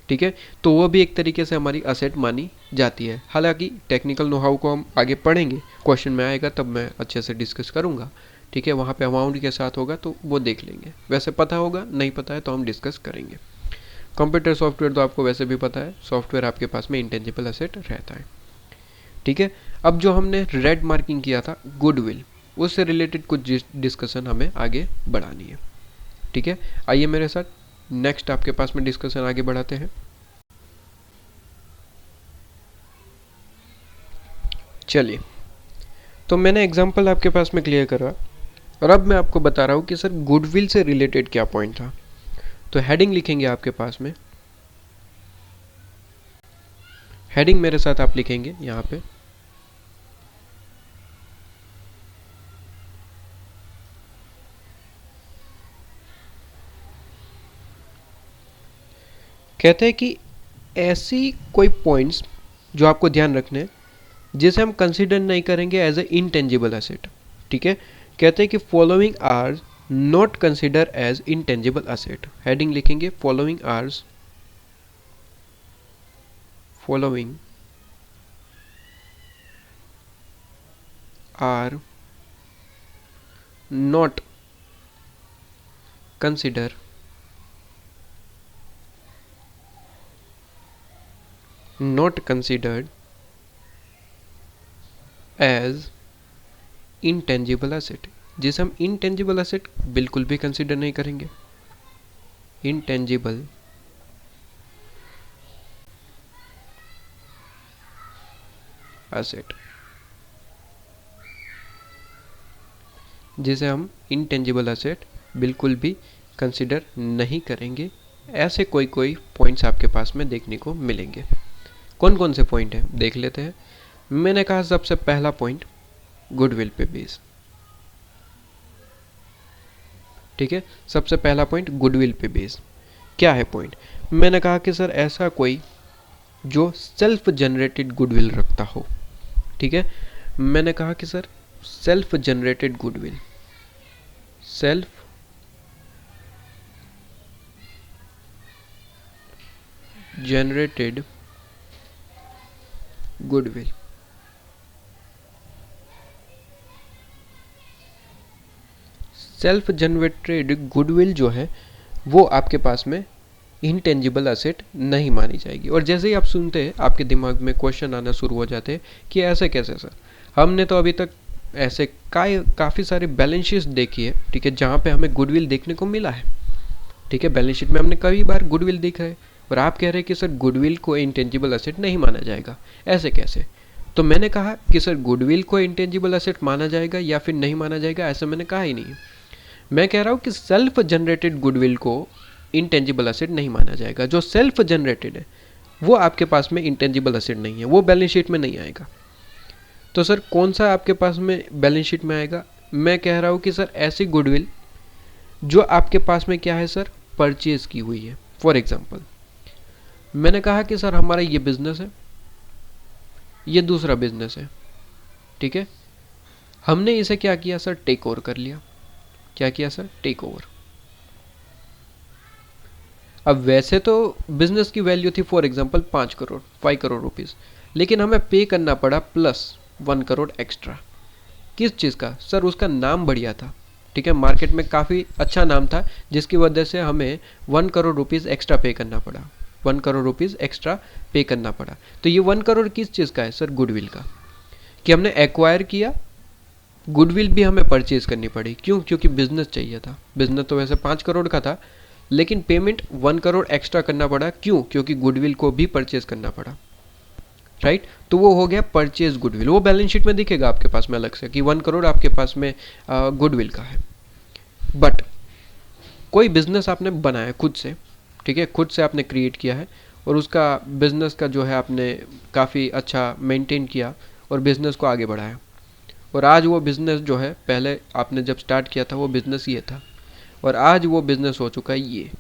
ठीक है, तो वो भी एक तरीके से हमारी असेट मानी जाती है। हालांकि टेक्निकल नो हाउ को हम आगे पढ़ेंगे, क्वेश्चन में आएगा तब मैं अच्छे से डिस्कस करूँगा, ठीक है, वहाँ पे अमाउंट के साथ होगा तो वो देख लेंगे। वैसे पता होगा, नहीं पता है तो हम डिस्कस करेंगे। कंप्यूटर सॉफ्टवेयर तो आपको वैसे भी पता है, सॉफ्टवेयर आपके पास में इंटेंजिबल असेट रहता है, ठीक है। अब जो हमने रेड मार्किंग किया था गुडविल, उससे रिलेटेड कुछ डिस्कशन हमें आगे बढ़ानी है, ठीक है। आइए मेरे साथ नेक्स्ट आपके पास में डिस्कशन आगे बढ़ाते हैं। चलिए, तो मैंने एग्जांपल आपके पास में क्लियर करा और अब मैं आपको बता रहा हूँ कि सर गुडविल से रिलेटेड क्या पॉइंट था। तो हेडिंग लिखेंगे आपके पास में, हेडिंग मेरे साथ आप लिखेंगे यहाँ पे, कहते हैं कि ऐसी कोई पॉइंट्स जो आपको ध्यान रखने हैं जिसे हम कंसिडर नहीं करेंगे एज ए इंटेंजिबल असेट, ठीक है। कहते हैं कि following are not consider as intangible asset. Heading लिखेंगे following are not consider not considered as intangible asset, जिसे हम intangible asset बिल्कुल भी कंसिडर नहीं करेंगे। intangible asset, जिसे हम intangible asset बिल्कुल भी कंसिडर नहीं करेंगे। ऐसे कोई पॉइंट्स आपके पास में देखने को मिलेंगे। कौन कौन से पॉइंट हैं देख लेते हैं। मैंने कहा सबसे पहला पॉइंट गुडविल पे बेस, ठीक है, सबसे पहला पॉइंट गुडविल पे बेस। क्या है पॉइंट, मैंने कहा कि सर ऐसा कोई जो सेल्फ जनरेटेड गुडविल रखता हो, ठीक है। मैंने कहा कि sir self generated goodwill, self generated goodwill, self generated goodwill जो है वो आपके पास में इंटेंजिबल असेट नहीं मानी जाएगी। और जैसे ही आप सुनते हैं आपके दिमाग में क्वेश्चन आना शुरू हो जाते हैं कि ऐसे कैसे सर, हमने तो अभी तक ऐसे काफ़ी सारे बैलेंस शीट देखी है, ठीक है, जहाँ पे हमें गुडविल देखने को मिला है, ठीक है, बैलेंस शीट में हमने कई बार गुडविल देखा है, और आप कह रहे हैं कि सर गुडविल को इंटेंजिबल असेट नहीं माना जाएगा, ऐसे कैसे। तो मैंने कहा कि सर गुडविल को इंटेंजिबल असेट माना जाएगा या फिर नहीं माना जाएगा, ऐसा मैंने कहा ही नहीं। मैं कह रहा हूँ कि सेल्फ जनरेटेड गुडविल को इंटेंजिबल असेट नहीं माना जाएगा। जो सेल्फ जनरेटेड है वो आपके पास में इंटेंजिबल एसेट नहीं है, वो बैलेंस शीट में नहीं आएगा। तो सर कौन सा आपके पास में बैलेंस शीट में आएगा? मैं कह रहा हूँ कि सर ऐसी गुडविल जो आपके पास में क्या है सर, परचेज की हुई है। फॉर एग्जाम्पल मैंने कहा कि सर हमारा ये बिजनेस है, ये दूसरा बिजनेस है, ठीक है, हमने इसे क्या किया सर, टेक ओवर कर लिया। क्या किया सर, टेक ओवर। अब वैसे तो बिजनेस की वैल्यू थी फॉर एग्जांपल 5 करोड़ रुपीस, लेकिन हमें पे करना पड़ा +1 करोड़ एक्स्ट्रा। किस चीज़ का सर? उसका नाम बढ़िया था, ठीक है, मार्केट में काफ़ी अच्छा नाम था, जिसकी वजह से हमें 1 करोड़ रुपीस एक्स्ट्रा पे करना पड़ा। 1 करोड़ रुपीस एक्स्ट्रा पे करना पड़ा। तो ये 1 करोड़ किस चीज़ का है सर? गुडविल का, कि हमने एक्वायर किया, गुडविल भी हमें परचेज करनी पड़ी। क्यों? क्योंकि बिजनेस चाहिए था। बिजनेस तो वैसे 5 करोड़ का था, लेकिन पेमेंट 1 करोड़ एक्स्ट्रा करना पड़ा। क्यों? क्योंकि गुडविल को भी परचेज करना पड़ा, राइट। तो वो हो गया परचेज गुडविल। वो बैलेंस शीट में दिखेगा आपके पास में अलग से कि 1 करोड़ आपके पास में गुडविल का है। बट कोई बिजनेस आपने बनाया खुद से, ठीक है, खुद से आपने क्रिएट किया है, और उसका बिजनेस का जो है आपने काफ़ी अच्छा मेंटेन किया और बिजनेस को आगे बढ़ाया। और आज वो बिज़नेस जो है, पहले आपने जब स्टार्ट किया था वो बिज़नेस ये था, और आज वो बिज़नेस हो चुका है ये,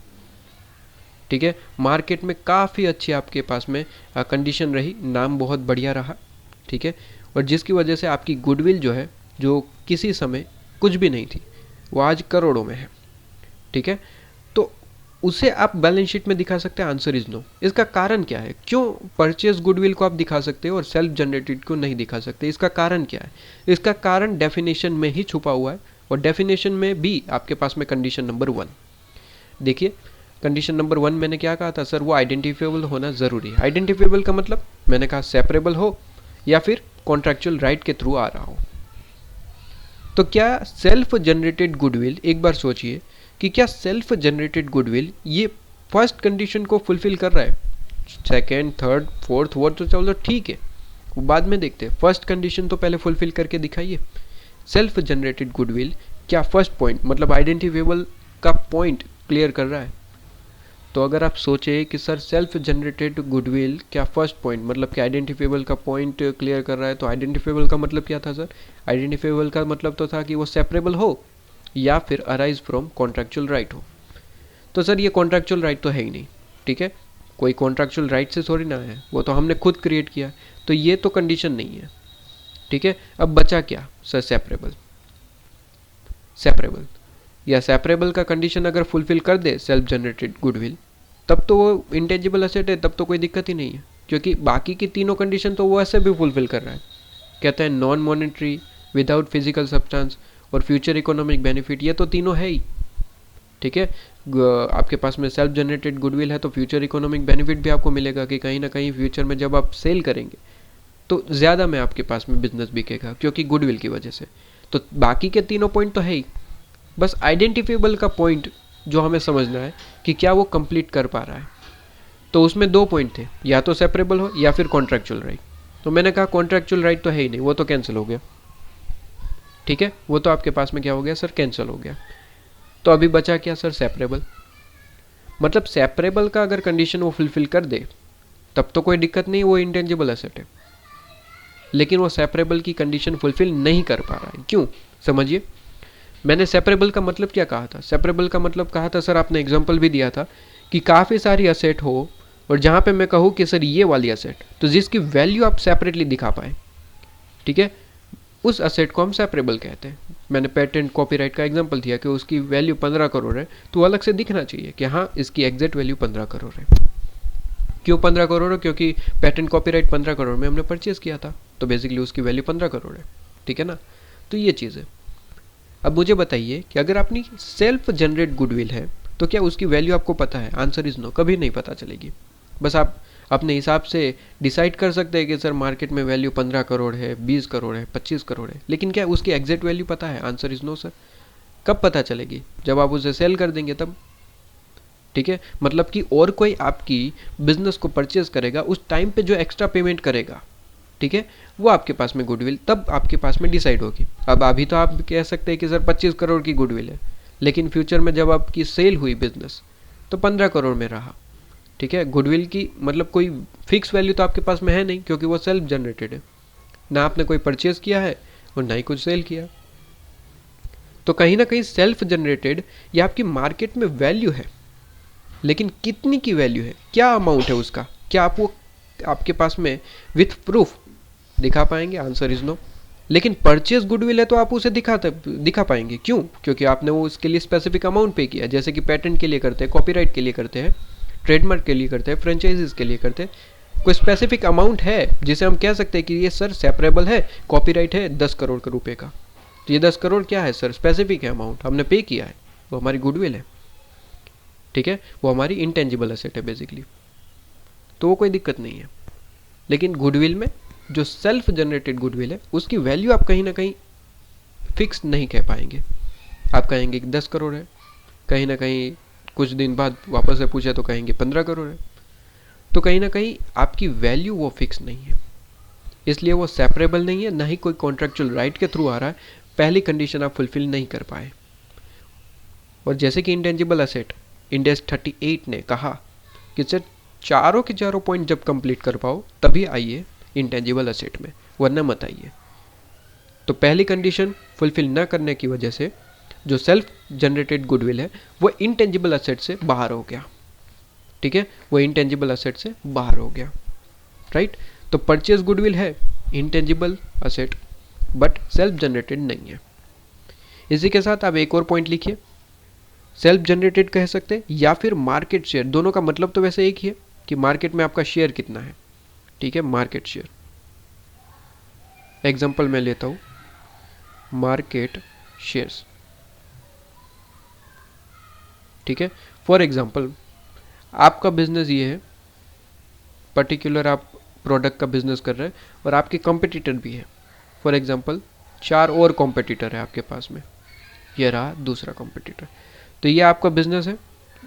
ठीक है। मार्केट में काफ़ी अच्छी आपके पास में कंडीशन रही, नाम बहुत बढ़िया रहा, ठीक है, और जिसकी वजह से आपकी गुडविल जो है, जो किसी समय कुछ भी नहीं थी, वो आज करोड़ों में है, ठीक है। तो उसे आप बैलेंस शीट में दिखा सकते हैं? Answer is no. इसका कारण क्या है? क्यों परचेज गुडविल को आप दिखा सकते हो और सेल्फ जनरेटेड को नहीं दिखा सकते? इसका कारण क्या है? इसका कारण डेफिनेशन में ही छुपा हुआ है, और डेफिनेशन में भी आपके पास में कंडीशन नंबर 1 देखिए। कंडीशन नंबर 1 मैंने क्या कहा था सर? वो आइडेंटिफिएबल होना ज़रूरी है। आइडेंटिफिएबल का मतलब मैंने कहा सेपरेबल हो या फिर कॉन्ट्रैक्चुअल राइट के थ्रू आ रहा हो। तो क्या सेल्फ जनरेटेड गुडविल, एक बार सोचिए कि क्या सेल्फ जनरेटेड गुडविल ये फर्स्ट कंडीशन को फुलफिल कर रहा है? सेकेंड, थर्ड, फोर्थ, वो तो चलो ठीक है, वो बाद में देखते हैं। फर्स्ट कंडीशन तो पहले फुलफिल करके दिखाइए। सेल्फ जनरेटेड गुडविल क्या फर्स्ट पॉइंट मतलब आइडेंटिफिएबल का पॉइंट क्लियर कर रहा है? तो अगर आप सोचे कि सर सेल्फ जनरेटेड गुडविल क्या फर्स्ट पॉइंट मतलब कि आइडेंटिफिएबल का पॉइंट क्लियर कर रहा है, तो आइडेंटिफिएबल का मतलब क्या था सर? आइडेंटिफिएबल का मतलब तो था कि वो सेपरेबल हो या फिर अराइज फ्रॉम कॉन्ट्रैक्चुअल राइट हो। तो सर ये कॉन्ट्रैक्चुअल राइट तो है ही नहीं, ठीक है, कोई कॉन्ट्रैक्चुअल राइट से थोड़ी ना है, वो तो हमने खुद क्रिएट किया, तो ये तो कंडीशन नहीं है, ठीक है। अब बचा क्या सर? सेपरेबल। सेपरेबल या सेपरेबल का कंडीशन अगर फुलफिल कर दे सेल्फ जनरेटेड गुडविल, तब तो वो इंटेंजिबल एसेट है, तब तो कोई दिक्कत ही नहीं है, क्योंकि बाकी की तीनों कंडीशन तो वो ऐसे भी फुलफिल कर रहा है। कहते हैं non monetary, without physical substance और फ्यूचर इकोनॉमिक बेनिफिट, ये तो तीनों है ही, ठीक है। आपके पास में सेल्फ जनरेटेड गुडविल है तो फ्यूचर इकोनॉमिक बेनिफिट भी आपको मिलेगा कि कहीं ना कहीं फ्यूचर में जब आप सेल करेंगे तो ज़्यादा में आपके पास में बिजनेस बिकेगा, क्योंकि गुडविल की वजह से। तो बाकी के तीनों पॉइंट तो है ही, बस आइडेंटिफिएबल का पॉइंट जो हमें समझना है कि क्या वो कंप्लीट कर पा रहा है। तो उसमें 2 पॉइंट थे, या तो सेपरेबल हो या फिर कॉन्ट्रैक्चुअल राइट। तो मैंने कहा कॉन्ट्रैक्चुअल राइट तो है ही नहीं, वो तो कैंसिल हो गया, ठीक है, वो तो आपके पास में क्या हो गया सर? कैंसिल हो गया। तो अभी बचा क्या सर? सेपरेबल। मतलब सेपरेबल का अगर कंडीशन वो फुलफिल कर दे तब तो कोई दिक्कत नहीं, वो इंटेंजिबल एसेट है, लेकिन वो सेपरेबल की कंडीशन फुलफिल नहीं कर पा रहा है। क्यों? समझिए, मैंने सेपरेबल का मतलब क्या कहा था? सेपरेबल का मतलब कहा था सर, आपने एग्जांपल भी दिया था कि काफ़ी सारी असेट हो और जहाँ पे मैं कहूँ कि सर ये वाली असेट, तो जिसकी वैल्यू आप सेपरेटली दिखा पाए, ठीक है, उस असेट को हम सेपरेबल कहते हैं। मैंने पेटेंट कॉपीराइट का एग्जांपल दिया कि उसकी वैल्यू 15 करोड़ है, तो अलग से दिखना चाहिए कि हाँ इसकी एग्जैक्ट वैल्यू 15 करोड़ है। क्यों 15 करोड़ है? क्योंकि पेटेंट कॉपीराइट 15 करोड़ में हमने परचेज किया था, तो बेसिकली उसकी वैल्यू 15 करोड़ है, ठीक है ना। तो ये चीज़ है। अब मुझे बताइए कि अगर अपनी सेल्फ जनरेट गुडविल है तो क्या उसकी वैल्यू आपको पता है? आंसर इज नो, कभी नहीं पता चलेगी। बस आप अपने हिसाब से डिसाइड कर सकते हैं कि सर मार्केट में वैल्यू 15 करोड़ है, 20 करोड़ है, 25 करोड़ है, लेकिन क्या उसकी एग्जैक्ट वैल्यू पता है? Answer is no sir. कब पता चलेगी? जब आप उसे सेल कर देंगे तब, ठीक है। मतलब कि और कोई आपकी बिजनेस को परचेज करेगा, उस टाइम पे जो एक्स्ट्रा पेमेंट करेगा, ठीक है, वो आपके पास में गुडविल तब आपके पास में डिसाइड होगी। अब अभी तो आप कह सकते हैं कि सर 25 करोड़ की गुडविल है, लेकिन फ्यूचर में जब आपकी सेल हुई बिजनेस तो 15 करोड़ में रहा, ठीक है, गुडविल की मतलब कोई फिक्स वैल्यू तो आपके पास में है नहीं, क्योंकि वो सेल्फ जनरेटेड है, ना आपने कोई परचेज किया है और ना ही कुछ सेल किया। तो कहीं ना कहीं सेल्फ जनरेटेड ये आपकी मार्केट में वैल्यू है, लेकिन कितनी की वैल्यू है, क्या अमाउंट है उसका, क्या आप वो आपके पास में विथ प्रूफ दिखा पाएंगे? Answer is no. लेकिन परचेज गुडविल है तो आप उसे दिखा पाएंगे। क्यों? क्योंकि आपने वो उसके लिए स्पेसिफिक अमाउंट पे किया, जैसे कि पेटेंट के लिए करते हैं, कॉपीराइट के लिए करते हैं, ट्रेडमार्क के लिए करते हैं, फ्रेंचाइजीज के लिए करते हैं। कोई स्पेसिफिक अमाउंट है जिसे हम कह सकते हैं कि ये सर सेपरेबल है, कॉपीराइट है 10 करोड़ का रुपए का, तो ये 10 करोड़ क्या है सर? स्पेसिफिक है, अमाउंट हमने पे किया है, वो हमारी गुडविल है। ठीक है, वो हमारी इंटेंजिबल एसेट है बेसिकली, तो वो कोई दिक्कत नहीं है। लेकिन गुडविल में जो सेल्फ जनरेटेड गुडविल है उसकी वैल्यू आप कहीं ना कहीं फिक्स नहीं कह पाएंगे। आप कहेंगे कि 10 करोड़ है, कहीं ना कहीं कुछ दिन बाद वापस से पूछे तो कहेंगे 15 करोड़ है। तो कहीं ना कहीं आपकी वैल्यू वो फिक्स नहीं है, इसलिए वो सेपरेबल नहीं है, ना ही कोई कॉन्ट्रेक्चुअल राइट के थ्रू आ रहा है। पहली कंडीशन आप फुलफिल नहीं कर पाए। और जैसे कि इंटेंजिबल एसेट इंड एस 38 ने कहा कि सर चारों के चारों पॉइंट जब कंप्लीट कर पाओ तभी आइए इंटेंजिबल एसेट में, वरना मत आइए। तो पहली कंडीशन फुलफिल न करने की वजह से जो सेल्फ जनरेटेड गुडविल है वो इंटेंजिबल एसेट से बाहर हो गया। ठीक है, वो इंटेंजिबल एसेट से बाहर हो गया, राइट। तो परचेज गुडविल है intangible asset, but self generated नहीं है। इसी के साथ आप एक और पॉइंट लिखिए, सेल्फ जनरेटेड कह सकते हैं या फिर मार्केट शेयर, दोनों का मतलब तो वैसे एक ही है कि मार्केट में आपका शेयर कितना है। ठीक है, मार्केट शेयर। एग्जांपल मैं लेता हूं, मार्केट शेयर्स। ठीक है, फॉर एग्जांपल आपका बिजनेस ये है, पर्टिकुलर आप प्रोडक्ट का बिजनेस कर रहे हैं और आपके कॉम्पिटिटर भी है। फॉर एग्जांपल 4 और कॉम्पिटिटर है आपके पास में, ये रहा दूसरा कॉम्पिटिटर। तो ये आपका बिजनेस है,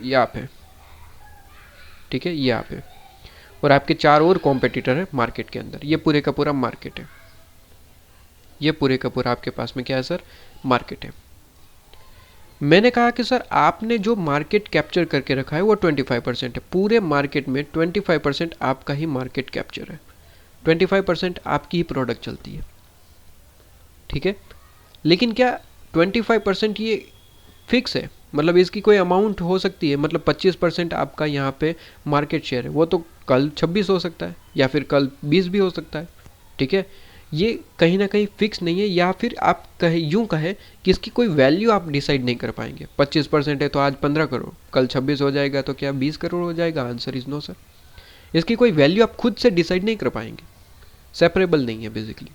ये आप है। ठीक है, ये आप है और आपके 4 और कॉम्पिटिटर है मार्केट के अंदर। ये पूरे का पूरा मार्केट है, ये पूरे का पूरा आपके पास में क्या है सर? मार्केट है। मैंने कहा कि सर आपने जो मार्केट कैप्चर करके रखा है वो 25% है, पूरे मार्केट में 25% आपका ही मार्केट कैप्चर है, 25% आपकी ही प्रोडक्ट चलती है। ठीक है, लेकिन क्या 25% ये फिक्स है? मतलब इसकी कोई अमाउंट हो सकती है, मतलब 25% आपका यहाँ पे मार्केट शेयर है, वो तो कल 26 हो सकता है या फिर कल 20 भी हो सकता है। ठीक है, ये कहीं ना कहीं फिक्स नहीं है, या फिर आप कहे यूं कहें कि इसकी कोई वैल्यू आप डिसाइड नहीं कर पाएंगे। 25% है तो आज 15 करोड़, कल 26 हो जाएगा तो क्या 20 करोड़ हो जाएगा? Answer is no sir. इसकी कोई वैल्यू आप खुद से डिसाइड नहीं कर पाएंगे, सेपरेबल नहीं है बेसिकली।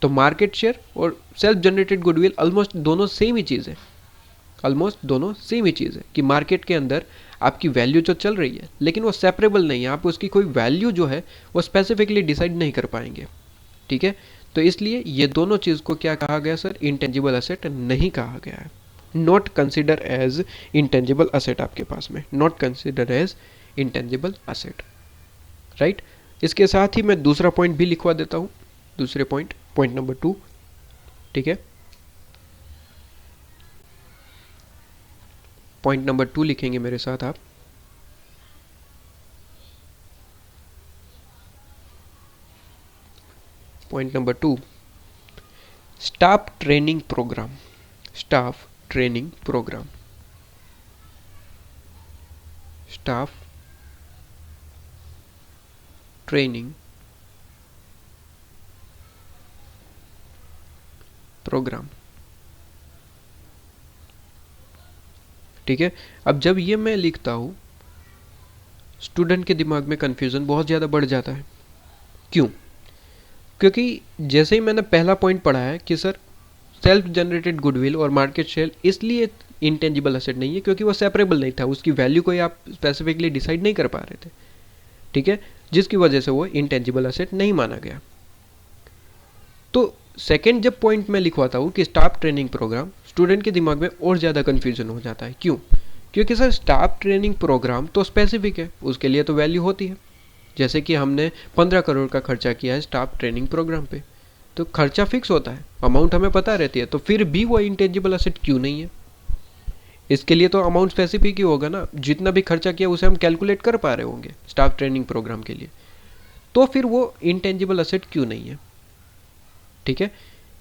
तो मार्केट शेयर और सेल्फ जनरेटेड गुडविल ऑलमोस्ट दोनों सेम ही चीज़ है, ऑलमोस्ट दोनों सेम ही चीज़ है कि मार्केट के अंदर आपकी वैल्यू जो चल रही है लेकिन वो सेपरेबल नहीं है, आप उसकी कोई वैल्यू जो है वो स्पेसिफिकली डिसाइड नहीं कर पाएंगे। ठीक है, तो इसलिए ये दोनों चीज़ को क्या कहा गया सर? इंटेंजिबल एसेट नहीं कहा गया है। Not consider as intangible asset आपके पास में, not consider as intangible asset, right. इसके साथ ही मैं दूसरा पॉइंट भी लिखवा देता हूँ, दूसरे पॉइंट नंबर 2। ठीक है, पॉइंट नंबर 2 लिखेंगे मेरे साथ आप। Point number 2, staff training programme. Staff training programme, staff training programme. ठीक है, अब जब ये मैं लिखता हूँ स्टूडेंट के दिमाग में कन्फ्यूज़न बहुत ज़्यादा बढ़ जाता है। क्यों? क्योंकि जैसे ही मैंने पहला पॉइंट पढ़ा है कि सर सेल्फ जनरेटेड गुडविल और मार्केट शेयर इसलिए इंटेंजिबल एसेट नहीं है क्योंकि वो सेपरेबल नहीं था, उसकी वैल्यू कोई आप स्पेसिफिकली डिसाइड नहीं कर पा रहे थे। ठीक है, जिसकी वजह से वो इंटेंजिबल एसेट नहीं माना गया। तो सेकेंड जब पॉइंट में लिखवाता हूँ कि स्टाफ ट्रेनिंग प्रोग्राम, स्टूडेंट के दिमाग में और ज़्यादा कन्फ्यूजन हो जाता है। क्यों? क्योंकि सर स्टाफ ट्रेनिंग प्रोग्राम तो स्पेसिफिक है, उसके लिए तो वैल्यू होती है। जैसे कि हमने 15 करोड़ का खर्चा किया है स्टाफ ट्रेनिंग प्रोग्राम पे, तो खर्चा फिक्स होता है, अमाउंट हमें पता रहती है, तो फिर भी वो इंटेंजिबल एसेट क्यों नहीं है? इसके लिए तो अमाउंट स्पेसिफिक ही होगा ना, जितना भी खर्चा किया उसे हम कैलकुलेट कर पा रहे होंगे स्टाफ ट्रेनिंग प्रोग्राम के लिए, तो फिर वो इंटेंजिबल असेट क्यों नहीं है? ठीक है,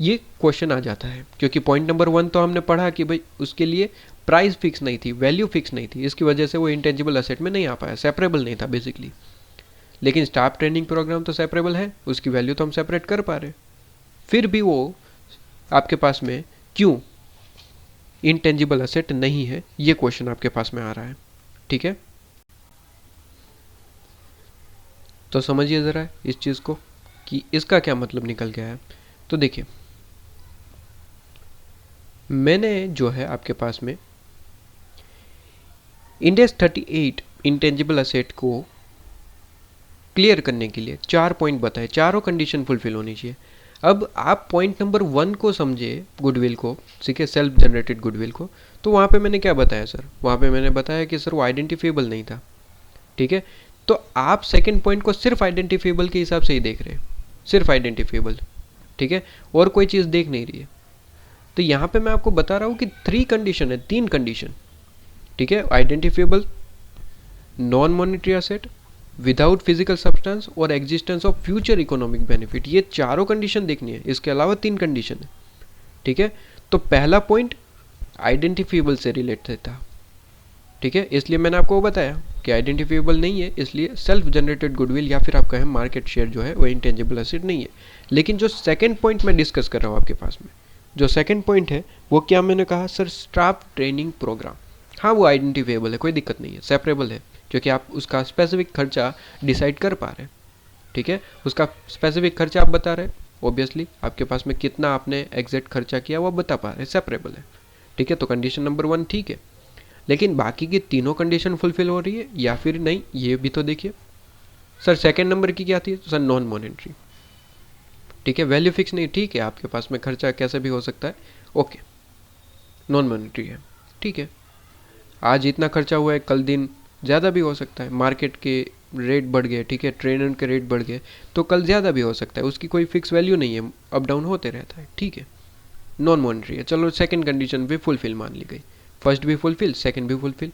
ये क्वेश्चन आ जाता है, क्योंकि पॉइंट नंबर 1 तो हमने पढ़ा कि भाई उसके लिए प्राइस फिक्स नहीं थी, वैल्यू फिक्स नहीं थी, इसकी वजह से वो इंटेंजिबल असेट में नहीं आ पाया, सेपरेबल नहीं था बेसिकली। लेकिन स्टाफ ट्रेनिंग प्रोग्राम तो सेपरेबल है, उसकी वैल्यू तो हम सेपरेट कर पा रहे, फिर भी वो आपके पास में क्यों इंटेंजिबल असेट नहीं है, ये क्वेश्चन आपके पास में आ रहा है। ठीक है, तो समझिए ज़रा इस चीज़ को कि इसका क्या मतलब निकल गया है। तो देखिए, मैंने जो है आपके पास में इंडेक्स 38 इंटेंजिबल असेट को क्लियर करने के लिए 4 पॉइंट बताए, चारों कंडीशन फुलफिल होनी चाहिए। अब आप पॉइंट नंबर 1 को समझे, गुडविल को, ठीक है, सेल्फ जनरेटेड गुडविल को, तो वहाँ पे मैंने क्या बताया सर? वहाँ पे मैंने बताया कि सर वो आइडेंटिफिएबल नहीं था। ठीक है, तो आप सेकंड पॉइंट को सिर्फ आइडेंटिफिएबल के हिसाब से ही देख रहे हैं, सिर्फ आइडेंटिफिएबल। ठीक है, और कोई चीज़ देख नहीं रही है। तो यहाँ पे मैं आपको बता रहा हूँ कि 3 कंडीशन है, 3 कंडीशन। ठीक है, identifiable, non monetary asset, without physical substance और existence of future economic benefit, ये चारों कंडीशन देखनी है, इसके अलावा 3 कंडीशन है। ठीक है, तो पहला पॉइंट आइडेंटिफिएबल से रिलेटेड था। ठीक है, इसलिए मैंने आपको बताया कि आइडेंटिफिएबल नहीं है, इसलिए सेल्फ जनरेटेड गुडविल या फिर आप कहें मार्केट शेयर जो है वो इंटेंजिबल एसेट नहीं है। लेकिन जो सेकंड पॉइंट मैं डिस्कस कर रहा हूँ आपके पास में, जो सेकंड पॉइंट है वो क्या मैंने कहा सर? Staff training programme. हाँ, वो आइडेंटिफिएबल है, कोई दिक्कत नहीं है, सेपरेबल है, क्योंकि आप उसका स्पेसिफिक खर्चा डिसाइड कर पा रहे हैं। ठीक है, उसका स्पेसिफिक खर्चा आप बता रहे हैं, ऑब्वियसली आपके पास में कितना आपने एग्जैक्ट खर्चा किया वो बता पा रहे हैं, सेपरेबल है। ठीक है, तो कंडीशन नंबर 1 ठीक है, लेकिन बाकी की तीनों कंडीशन फुलफिल हो रही है या फिर नहीं, ये भी तो देखिए। सर सेकंड नंबर की क्या थी? Sir non monetary. ठीक है, वैल्यू फिक्स नहीं, ठीक है, आपके पास में खर्चा कैसे भी हो सकता है, ओके, नॉन मॉनेटरी है। ठीक है, आज इतना खर्चा हुआ है, कल दिन ज़्यादा भी हो सकता है, मार्केट के रेट बढ़ गए, ठीक है, ट्रेनर के रेट बढ़ गए, तो कल ज़्यादा भी हो सकता है, उसकी कोई फिक्स वैल्यू नहीं है, अप डाउन होते रहता है। ठीक है, नॉन मॉनेटरी है, चलो सेकंड कंडीशन भी फुलफिल मान ली गई, फर्स्ट भी फुलफिल, सेकंड भी फुलफिल।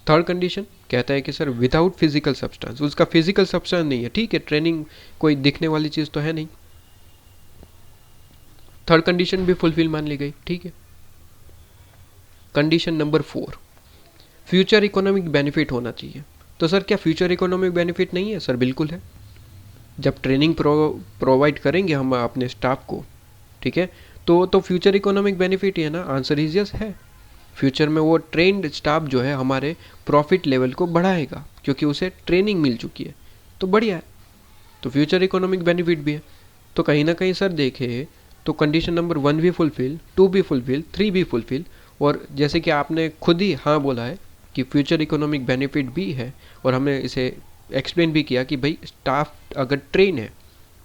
थर्ड कंडीशन कहता है कि सर विदाउट फिजिकल सब्सटेंस, उसका फिजिकल सब्सटेंस नहीं है। ठीक है, ट्रेनिंग कोई दिखने वाली चीज़ तो है नहीं, थर्ड कंडीशन भी फुलफिल मान ली गई। ठीक है, condition number 4, future economic benefit होना चाहिए। तो सर क्या फ्यूचर इकोनॉमिक बेनिफिट नहीं है? सर बिल्कुल है, जब ट्रेनिंग प्रोवाइड करेंगे हम अपने स्टाफ को, ठीक है, तो फ्यूचर इकोनॉमिक बेनिफिट ही है ना, आंसर इज यस है। फ्यूचर में वो ट्रेंड स्टाफ जो है हमारे प्रॉफिट लेवल को बढ़ाएगा, क्योंकि उसे ट्रेनिंग मिल चुकी है, तो बढ़िया है, तो फ्यूचर इकोनॉमिक बेनिफिट भी है। तो कहीं ना कहीं सर देखे तो कंडीशन नंबर 1 भी फुलफिल, 2 भी फुलफिल, 3 भी फुलफिल, और जैसे कि आपने खुद ही हाँ बोला है कि फ्यूचर इकोनॉमिक बेनिफिट भी है, और हमने इसे एक्सप्लेन भी किया कि भाई स्टाफ अगर ट्रेन है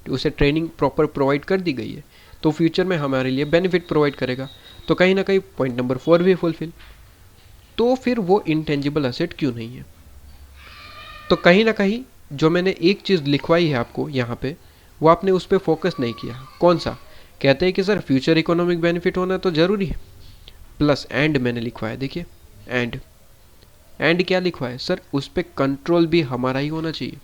तो उसे ट्रेनिंग प्रॉपर प्रोवाइड कर दी गई है, तो फ्यूचर में हमारे लिए बेनिफिट प्रोवाइड करेगा। तो कहीं ना कहीं पॉइंट नंबर 4 भी फुलफिल, तो फिर वो इंटेंजिबल असेट क्यों नहीं है? तो कहीं ना कहीं जो मैंने एक चीज़ लिखवाई है आपको यहाँ पे, वो आपने उस पर फोकस नहीं किया। कौन सा? कहते हैं कि सर फ्यूचर इकोनॉमिक बेनिफिट होना तो ज़रूरी है, प्लस एंड मैंने लिखवाया, देखिए एंड क्या लिखवा है सर? उस पर कंट्रोल भी हमारा ही होना चाहिए,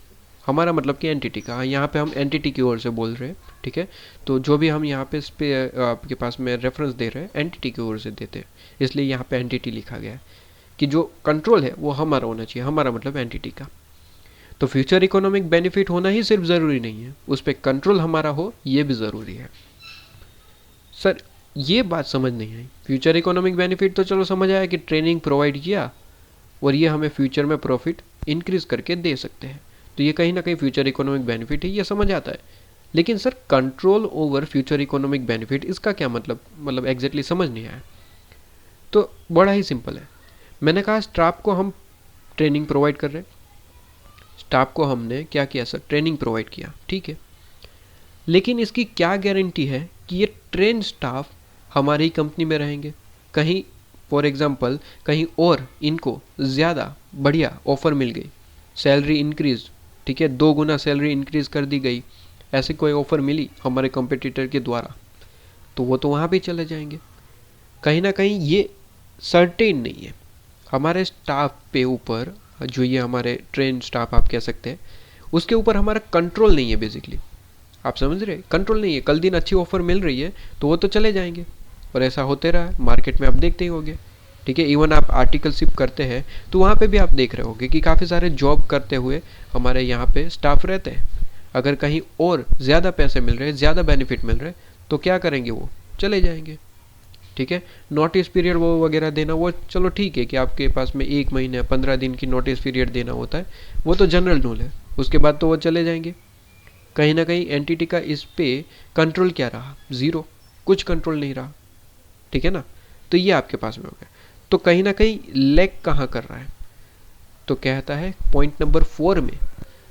हमारा मतलब कि एंटिटी का। यहाँ पे हम एंटिटी की ओर से बोल रहे हैं, ठीक है, तो जो भी हम यहाँ पे इस पे आपके पास में रेफरेंस दे रहे हैं एंटिटी की ओर से देते हैं, इसलिए यहाँ पे एंटिटी लिखा गया है कि जो कंट्रोल है वो हमारा होना चाहिए, हमारा मतलब एंटिटी का। तो फ्यूचर इकोनॉमिक बेनिफिट होना ही सिर्फ ज़रूरी नहीं है, उस पर कंट्रोल हमारा हो ये भी ज़रूरी है। सर ये बात समझ नहीं आई, फ्यूचर इकोनॉमिक बेनिफिट तो चलो समझ आया कि ट्रेनिंग प्रोवाइड किया और ये हमें फ्यूचर में प्रॉफिट इंक्रीज करके दे सकते हैं, तो ये कहीं ना कहीं फ्यूचर इकोनॉमिक बेनिफिट है, ये समझ आता है। लेकिन sir control over future economic benefit, इसका क्या मतलब एग्जैक्टली समझ नहीं आया। तो बड़ा ही सिंपल है, मैंने कहा स्टाफ को हम ट्रेनिंग प्रोवाइड कर रहे हैं, स्टाफ को हमने क्या किया सर? ट्रेनिंग प्रोवाइड किया, ठीक है, लेकिन इसकी क्या गारंटी है कि ये ट्रेन स्टाफ हमारी कंपनी में रहेंगे? कहीं फॉर एग्जांपल कहीं और इनको ज़्यादा बढ़िया ऑफर मिल गई, सैलरी इंक्रीज, ठीक है, 2 गुना सैलरी इंक्रीज कर दी गई, ऐसी कोई ऑफर मिली हमारे कंपटीटर के द्वारा, तो वो तो वहाँ भी चले जाएंगे। कहीं ना कहीं ये सर्टेन नहीं है। हमारे स्टाफ पे ऊपर, जो ये हमारे ट्रेन स्टाफ आप कह सकते हैं, उसके ऊपर हमारा कंट्रोल नहीं है बेसिकली। आप समझ रहे हैं, कंट्रोल नहीं है। कल दिन अच्छी ऑफर मिल रही है तो वो तो चले जाएंगे, और ऐसा होते रहा है मार्केट में, आप देखते ही होंगे। ठीक है, इवन आप आर्टिकलशिप करते हैं तो वहाँ पे भी आप देख रहे होंगे कि काफ़ी सारे जॉब करते हुए हमारे यहाँ पे स्टाफ रहते हैं। अगर कहीं और ज़्यादा पैसे मिल रहे हैं, ज़्यादा बेनिफिट मिल रहे हैं, तो क्या करेंगे, वो चले जाएंगे। ठीक है, नोटिस पीरियड वो वगैरह देना, वो चलो ठीक है कि आपके पास में 1 महीने 15 दिन की नोटिस पीरियड देना होता है, वो तो जनरल रूल है। उसके बाद तो वो चले जाएंगे। कहीं ना कहीं एंटिटी का इस पे कंट्रोल क्या रहा, ज़ीरो, कुछ कंट्रोल नहीं रहा। ठीक है ना, तो ये आपके पास में हो गया। तो कहीं ना कहीं लैग कहाँ कर रहा है, तो कहता है पॉइंट नंबर 4 में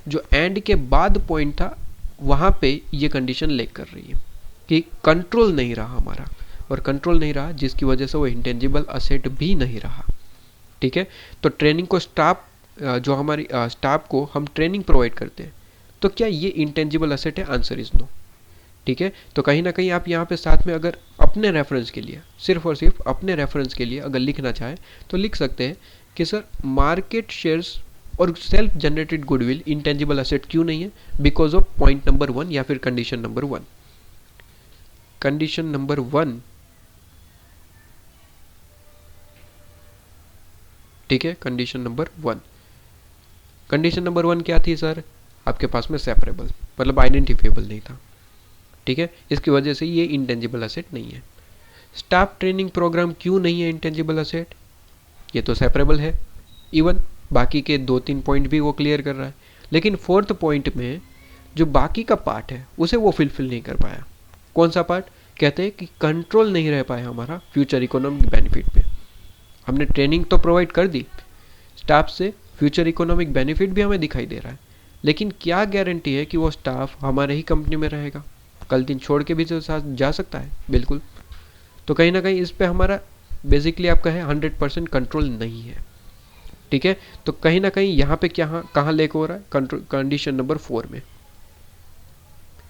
जो एंड के बाद पॉइंट था, वहाँ पे ये कंडीशन लैग कर रही है कि कंट्रोल नहीं रहा हमारा, और कंट्रोल नहीं रहा जिसकी वजह से वो इंटेंजिबल असेट भी नहीं रहा। ठीक है, तो ट्रेनिंग को स्टाफ, जो हमारी स्टाफ को हम ट्रेनिंग प्रोवाइड करते हैं, तो क्या ये इंटेंजिबल असेट है? Answer is no. ठीक है, तो कहीं ना कहीं आप यहाँ पे साथ में अगर अपने रेफरेंस के लिए, सिर्फ और सिर्फ अपने रेफरेंस के लिए अगर लिखना चाहें तो लिख सकते हैं कि सर मार्केट शेयर्स और self generated goodwill intangible asset क्यों नहीं है, बिकॉज ऑफ पॉइंट नंबर 1 या फिर कंडीशन नंबर 1। कंडीशन नंबर 1, ठीक है, कंडीशन नंबर 1, कंडीशन नंबर 1 क्या थी सर? आपके पास में सेपरेबल, मतलब आइडेंटिफिएबल नहीं था। ठीक है, इसकी वजह से ये इंटेंजिबल असेट नहीं है। स्टाफ ट्रेनिंग प्रोग्राम क्यों नहीं है इंटेंजिबल असेट? ये तो सेपरेबल है। इवन बाकी के 2-3 पॉइंट भी वो क्लियर कर रहा है, लेकिन 4th पॉइंट में जो बाकी का पार्ट है उसे वो फुलफिल नहीं कर पाया। कौन सा पार्ट? कहते हैं कि कंट्रोल नहीं रह पाया हमारा फ्यूचर इकोनॉमिक बेनिफिट पे। हमने ट्रेनिंग तो प्रोवाइड कर दी स्टाफ से, फ्यूचर इकोनॉमिक बेनिफिट भी हमें दिखाई दे रहा है, लेकिन क्या गारंटी है कि वो स्टाफ हमारे ही कंपनी में रहेगा? कल दिन छोड़ के भी तो साथ जा सकता है, बिल्कुल। तो कहीं ना कहीं इस पे हमारा बेसिकली आप कहें 100% कंट्रोल नहीं है। ठीक है, तो कहीं ना कहीं यहाँ पे क्या, कहाँ लेक हो रहा है? कंट्रोल, कंडीशन नंबर 4 में।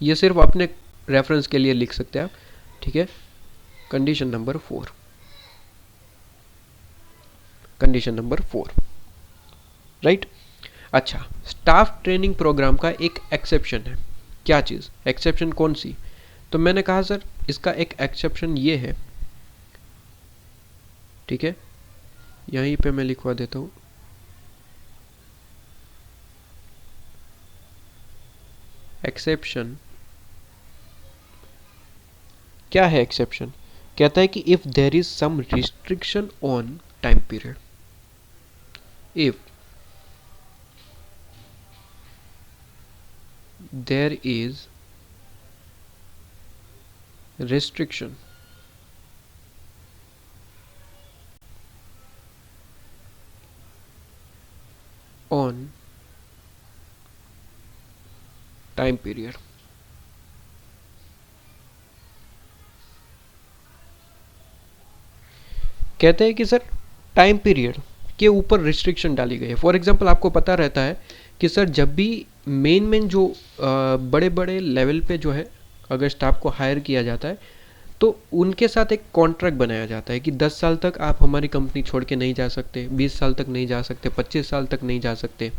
ये सिर्फ अपने रेफरेंस के लिए लिख सकते हैं आप। ठीक है, condition number 4, condition number 4, right. अच्छा, स्टाफ ट्रेनिंग प्रोग्राम का एक एक्सेप्शन है। क्या चीज़ एक्सेप्शन, कौन सी? तो मैंने कहा सर इसका एक एक्सेप्शन ये है। ठीक है, यहीं पे मैं लिखवा देता हूँ। एक्सेप्शन क्या है? एक्सेप्शन कहता है कि if there is some restriction on time period, if there is restriction on time period, कहते हैं कि सर टाइम पीरियड के ऊपर रिस्ट्रिक्शन डाली गई है। फॉर एग्जांपल आपको पता रहता है कि सर जब भी मेन जो बड़े बड़े लेवल पे जो है अगर स्टाफ को हायर किया जाता है तो उनके साथ एक कॉन्ट्रैक्ट बनाया जाता है कि 10 साल तक आप हमारी कंपनी छोड़ के नहीं जा सकते, 20 साल तक नहीं जा सकते, 25 साल तक नहीं जा सकते।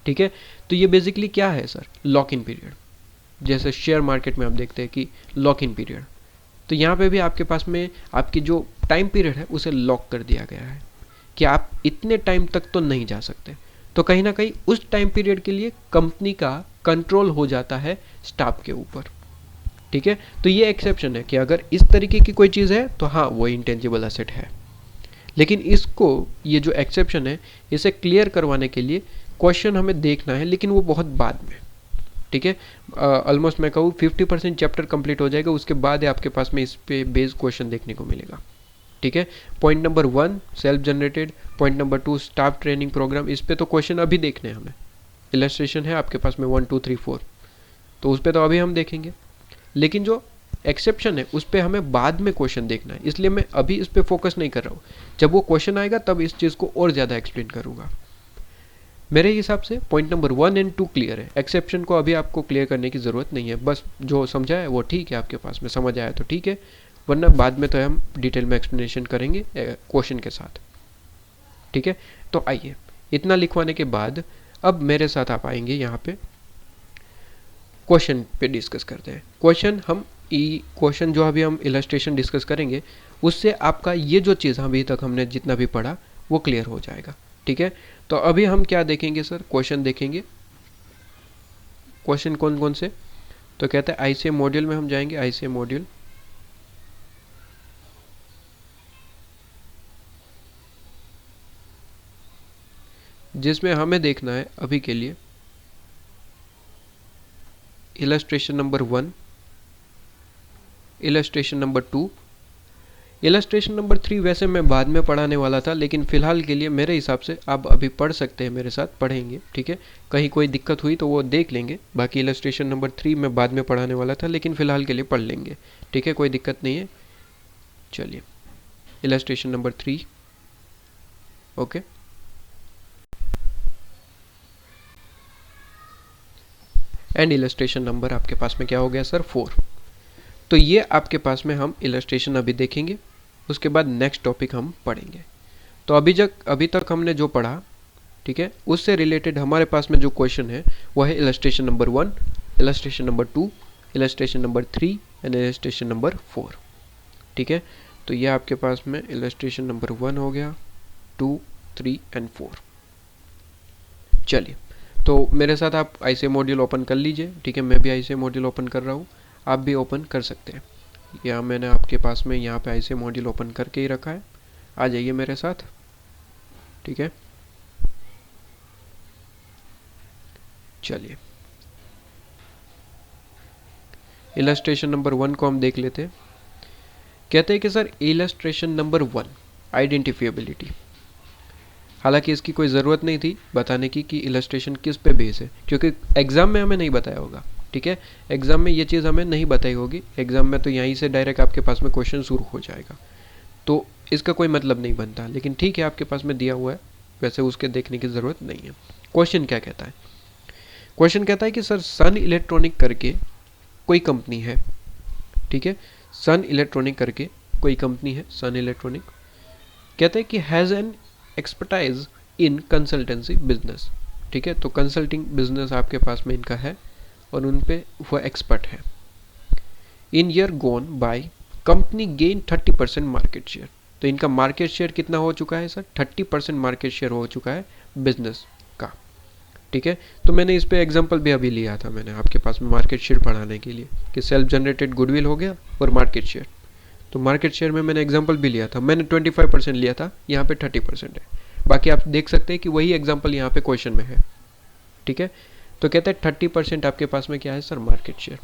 ठीक है, तो ये बेसिकली क्या है सर? Lock in period. जैसे शेयर मार्केट में आप देखते हैं कि लॉक इन पीरियड, तो यहाँ पे भी आपके पास में आपकी जो टाइम पीरियड है उसे लॉक कर दिया गया है कि आप इतने टाइम तक तो नहीं जा सकते। तो कहीं ना कहीं उस टाइम पीरियड के लिए कंपनी का कंट्रोल हो जाता है स्टाफ के ऊपर। ठीक है, तो ये एक्सेप्शन है कि अगर इस तरीके की कोई चीज़ है तो हाँ वो इंटेंजिबल एसेट है। लेकिन इसको, ये जो एक्सेप्शन है इसे क्लियर करवाने के लिए क्वेश्चन हमें देखना है, लेकिन वो बहुत बाद में। ठीक है, ऑलमोस्ट मैं कहूँ 50% चैप्टर कंप्लीट हो जाएगा, उसके बाद आपके पास में इस पे बेस्ड क्वेश्चन देखने को मिलेगा। ठीक है, point number 1 self generated, point number 2 staff training programme, इस पे तो क्वेश्चन अभी देखने हैं हमें। इलस्ट्रेशन है आपके पास में 1 2 3 4, तो उस पर तो अभी हम देखेंगे। लेकिन जो एक्सेप्शन है उस पर हमें बाद में क्वेश्चन देखना है, इसलिए मैं अभी इस पर फोकस नहीं कर रहा हूँ। जब वो क्वेश्चन आएगा तब इस चीज़ को और ज़्यादा एक्सप्लेन करूँगा। मेरे हिसाब से पॉइंट नंबर 1 एंड 2 क्लियर है। एक्सेप्शन को अभी आपको क्लियर करने की ज़रूरत नहीं है, बस जो समझा है वो ठीक है, आपके पास में समझ आया तो ठीक है, वरना बाद में तो हम डिटेल में एक्सप्लेनेशन करेंगे क्वेश्चन के साथ। ठीक है, तो आइए इतना लिखवाने के बाद अब मेरे साथ आप आएंगे यहाँ पे क्वेश्चन पे डिस्कस करते हैं। क्वेश्चन जो अभी हम इलस्ट्रेशन डिस्कस करेंगे उससे आपका ये जो चीज़ अभी तक हमने जितना भी पढ़ा वो क्लियर हो जाएगा। ठीक है, तो अभी हम क्या देखेंगे सर, क्वेश्चन देखेंगे। क्वेश्चन कौन कौन से, तो कहते हैं आईसीएम मॉड्यूल में हम जाएंगे, आईसीएम मॉड्यूल, जिसमें हमें देखना है अभी के लिए illustration number 1, illustration number 2, illustration number 3 वैसे मैं बाद में पढ़ाने वाला था, लेकिन फ़िलहाल के लिए मेरे हिसाब से आप अभी पढ़ सकते हैं, मेरे साथ पढ़ेंगे। ठीक है, कहीं कोई दिक्कत हुई तो वो देख लेंगे। बाकी इलस्ट्रेशन नंबर 3 मैं बाद में पढ़ाने वाला था, लेकिन फ़िलहाल के लिए पढ़ लेंगे। ठीक है, कोई दिक्कत नहीं है। चलिए illustration number 3, okay. And illustration number आपके पास में क्या हो गया सर, 4। तो ये आपके पास में हम इलस्ट्रेशन अभी देखेंगे, उसके बाद नेक्स्ट टॉपिक हम पढ़ेंगे। तो अभी तक हमने जो पढ़ा, ठीक है, उससे रिलेटेड हमारे पास में जो क्वेश्चन है वो है illustration number 1, illustration number 2, illustration number 3 and illustration number 4। ठीक है, तो ये आपके पास में इलस्ट्रेशन नंबर 1 हो गया, 2, 3 एंड 4। चलिए, तो मेरे साथ आप आईसीएम मॉड्यूल ओपन कर लीजिए। ठीक है, मैं भी आईसीएम मॉड्यूल ओपन कर रहा हूँ, आप भी ओपन कर सकते हैं। या मैंने आपके पास में यहाँ पे आईसीएम मॉड्यूल ओपन करके ही रखा है, आ जाइए मेरे साथ। ठीक है, चलिए इलस्ट्रेशन नंबर 1 को हम देख लेते हैं। कहते हैं कि सर इलस्ट्रेशन नंबर 1 आइडेंटिफिएबिलिटी। हालांकि इसकी कोई ज़रूरत नहीं थी बताने की कि इलस्ट्रेशन किस पे बेस है, क्योंकि एग्ज़ाम में हमें नहीं बताया होगा। ठीक है, एग्ज़ाम में ये चीज़ हमें नहीं बताई होगी। एग्ज़ाम में तो यहीं से डायरेक्ट आपके पास में क्वेश्चन शुरू हो जाएगा, तो इसका कोई मतलब नहीं बनता। लेकिन ठीक है, आपके पास में दिया हुआ है, वैसे उसके देखने की ज़रूरत नहीं है। क्वेश्चन क्या कहता है, क्वेश्चन कहता है कि सर सन इलेक्ट्रॉनिक करके कोई कंपनी है। ठीक है, सन इलेक्ट्रॉनिक करके कोई कंपनी है, सन इलेक्ट्रॉनिक। कहते हैं कि has an expertise in consultancy business. ठीक है, तो कंसल्टिंग बिजनेस आपके पास में इनका है और उन पे वो एक्सपर्ट है। In year gone by company gain 30% market share. तो इनका मार्केट शेयर कितना हो चुका है सर, 30% मार्केट शेयर हो चुका है बिजनेस का। ठीक है, तो मैंने इस पे एग्जांपल भी अभी लिया था मैंने आपके पास में मार्केट शेयर पढ़ाने के लिए, कि सेल्फ जनरेटेड गुडविल हो गया और मार्केट शेयर। तो मार्केट शेयर में मैंने एग्जांपल भी लिया था, मैंने 25% लिया था, यहाँ पे 30% है। बाकी आप देख सकते हैं कि वही एग्जांपल यहाँ पे क्वेश्चन में है। ठीक है, तो कहते हैं 30% आपके पास में क्या है sir, market share.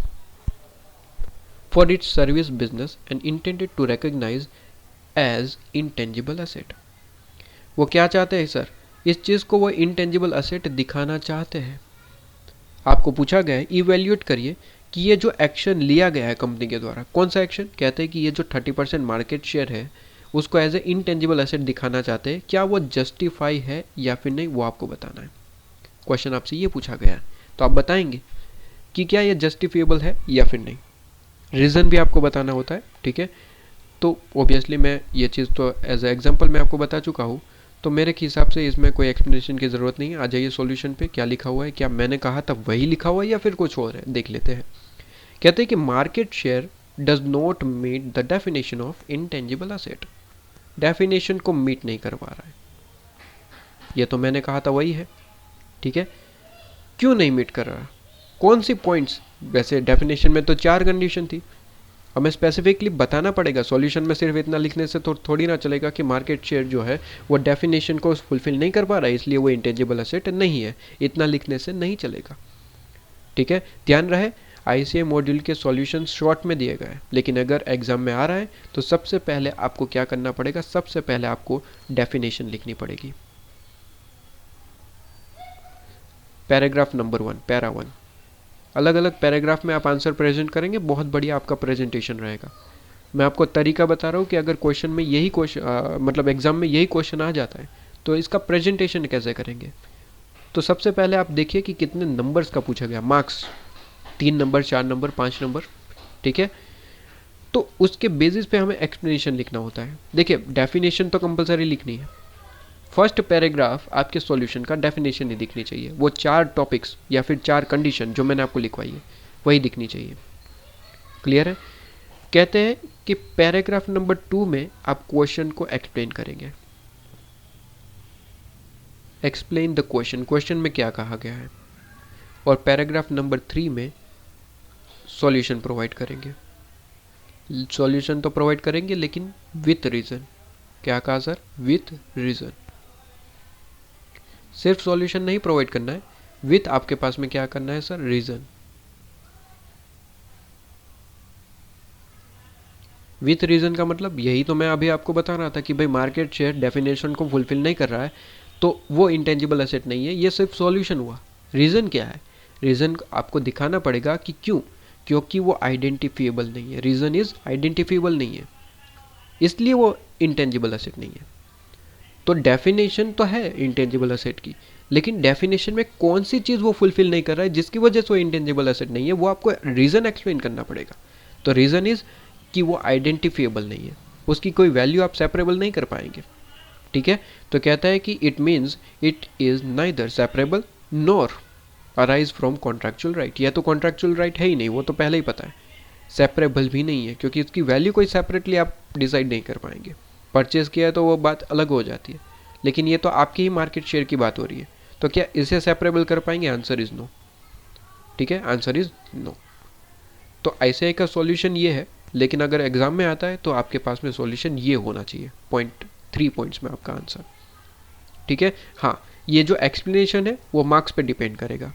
For its service business and intended to recognise as intangible asset. वो क्या चाहते हैं सर, इस चीज़ को वो इंटेंजिबल असेट दिखाना चाहते हैं। आपको पूछा गया है इवेल्यूएट करिए कि ये जो एक्शन लिया गया है कंपनी के द्वारा, कौन सा एक्शन। कहते हैं कि ये जो 30% मार्केट शेयर है उसको एज ए इंटेंजिबल एसेट दिखाना चाहते हैं, क्या वो जस्टिफाई है या फिर नहीं, वो आपको बताना है। क्वेश्चन आपसे ये पूछा गया है, तो आप बताएंगे कि क्या ये जस्टिफिएबल है या फिर नहीं। रीज़न भी आपको बताना होता है। ठीक है, तो ऑब्वियसली मैं ये चीज़ तो एज ए एग्जाम्पल मैं आपको बता चुका हूँ, तो मेरे हिसाब से इसमें कोई एक्सप्लेनेशन की ज़रूरत नहीं है। आ जाइए सॉल्यूशन पे, क्या लिखा हुआ है, क्या मैंने कहा था वही लिखा हुआ है या फिर कुछ और है, देख लेते हैं। कहते हैं कि market share does not meet the definition of intangible asset. Definition को मीट नहीं करवा रहा है, ये तो मैंने कहा था वही है। ठीक है, क्यों नहीं मीट कर रहा, कौन सी पॉइंट्स। वैसे डेफिनेशन में तो 4 कंडीशन थी, हमें स्पेसिफिकली बताना पड़ेगा। सॉल्यूशन में सिर्फ इतना लिखने से तो थोड़ी ना चलेगा कि मार्केट शेयर जो है वो डेफिनेशन को फुलफिल नहीं कर पा रहा है इसलिए वो इंटेंजिबल असेट नहीं है, इतना लिखने से नहीं चलेगा। ठीक है, ध्यान रहे आईसीएम मॉड्यूल के सॉल्यूशन शॉर्ट में दिए गए हैं, लेकिन अगर एग्जाम में आ रहा है तो सबसे पहले आपको क्या करना पड़ेगा, सबसे पहले आपको डेफिनेशन लिखनी पड़ेगी। पैराग्राफ नंबर 1, पैरा 1, अलग अलग पैराग्राफ में आप आंसर प्रेजेंट करेंगे, बहुत बढ़िया आपका प्रेजेंटेशन रहेगा। मैं आपको तरीका बता रहा हूँ कि अगर क्वेश्चन में यही क्वेश्चन मतलब एग्जाम में यही क्वेश्चन आ जाता है तो इसका प्रेजेंटेशन कैसे करेंगे। तो सबसे पहले आप देखिए कि कितने नंबर्स का पूछा गया, मार्क्स 3 नंबर, 4 नंबर, 5 नंबर। ठीक है, तो उसके बेसिस पे हमें एक्सप्लेनेशन लिखना होता है। देखिए डेफिनेशन तो कंपलसरी लिखनी है। फर्स्ट पैराग्राफ आपके सॉल्यूशन का डेफिनेशन ही दिखनी चाहिए, वो 4 टॉपिक्स या फिर 4 कंडीशन जो मैंने आपको लिखवाई है वही दिखनी चाहिए। क्लियर है? कहते हैं कि पैराग्राफ नंबर 2 में आप क्वेश्चन को एक्सप्लेन करेंगे। एक्सप्लेन द क्वेश्चन, क्वेश्चन में क्या कहा गया है। और पैराग्राफ नंबर 3 में सॉल्यूशन प्रोवाइड करेंगे। सॉल्यूशन तो प्रोवाइड करेंगे लेकिन विथ रीजन। क्या कहा सर? With reason. सिर्फ सॉल्यूशन नहीं प्रोवाइड करना है, विथ आपके पास में क्या करना है सर? रीजन। विथ रीजन का मतलब यही तो मैं अभी आपको बता रहा था कि भाई मार्केट शेयर डेफिनेशन को फुलफिल नहीं कर रहा है तो वो इंटेंजिबल एसेट नहीं है, ये सिर्फ सॉल्यूशन हुआ। रीजन क्या है? रीजन आपको दिखाना पड़ेगा कि क्यों, क्योंकि वो आइडेंटिफिएबल नहीं है। रीजन इज आइडेंटिफिएबल नहीं है, इसलिए वो इंटेंजिबल एसेट नहीं है। तो डेफिनेशन तो है इंटेंजिबल एसेट की, लेकिन डेफिनेशन में कौन सी चीज़ वो फुलफिल नहीं कर रहा है जिसकी वजह से वो इंटेंजिबल एसेट नहीं है, वो आपको रीज़न एक्सप्लेन करना पड़ेगा। तो रीज़न इज कि वो आइडेंटिफिएबल नहीं है, उसकी कोई वैल्यू आप सेपरेबल नहीं कर पाएंगे। ठीक है? तो कहता है कि it means it is neither separable nor arise from contractual right. या तो कॉन्ट्रैक्चुअल राइट है ही नहीं, वो तो पहले ही पता है। सेपरेबल भी नहीं है क्योंकि इसकी वैल्यू कोई सेपरेटली आप डिसाइड नहीं कर पाएंगे। परचेज किया है तो वो बात अलग हो जाती है, लेकिन ये तो आपकी ही मार्केट शेयर की बात हो रही है, तो क्या इसे सेपरेबल कर पाएंगे? Answer is no. ठीक है, आंसर इज नो। तो ऐसे का सॉल्यूशन ये है, लेकिन अगर एग्जाम में आता है तो आपके पास में सॉल्यूशन ये होना चाहिए। 3 पॉइंट्स में आपका आंसर। ठीक है? हाँ, ये जो एक्सप्लेनेशन है वो मार्क्स पे डिपेंड करेगा।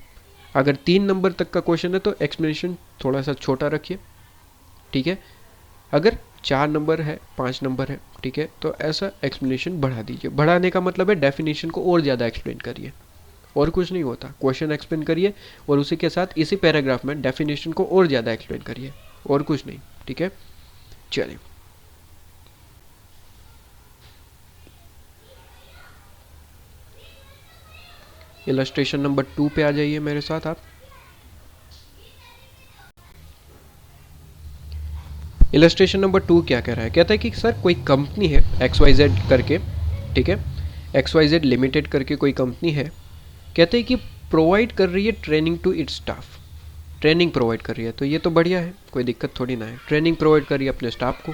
अगर 3 नंबर तक का क्वेश्चन है तो एक्सप्लेनेशन थोड़ा सा छोटा रखिए। ठीक है? अगर 4 नंबर है, 5 नंबर है, ठीक है, तो ऐसा एक्सप्लेनेशन बढ़ा दीजिए। बढ़ाने का मतलब है डेफिनेशन को और ज़्यादा एक्सप्लेन करिए, और कुछ नहीं होता। क्वेश्चन एक्सप्लेन करिए और उसी के साथ इसी पैराग्राफ में डेफिनेशन को और ज़्यादा एक्सप्लेन करिए, और कुछ नहीं। ठीक है? चलिए, इलस्ट्रेशन नंबर 2 पे आ जाइए मेरे साथ आप। इलस्ट्रेशन नंबर 2 क्या कह रहा है? कहता है कि सर कोई कंपनी है XYZ करके, ठीक है, XYZ लिमिटेड करके कोई कंपनी है। कहते हैं कि प्रोवाइड कर रही है training to its staff. Training provide कर रही है तो ये तो बढ़िया है, कोई दिक्कत थोड़ी ना है। ट्रेनिंग प्रोवाइड कर रही है अपने स्टाफ को।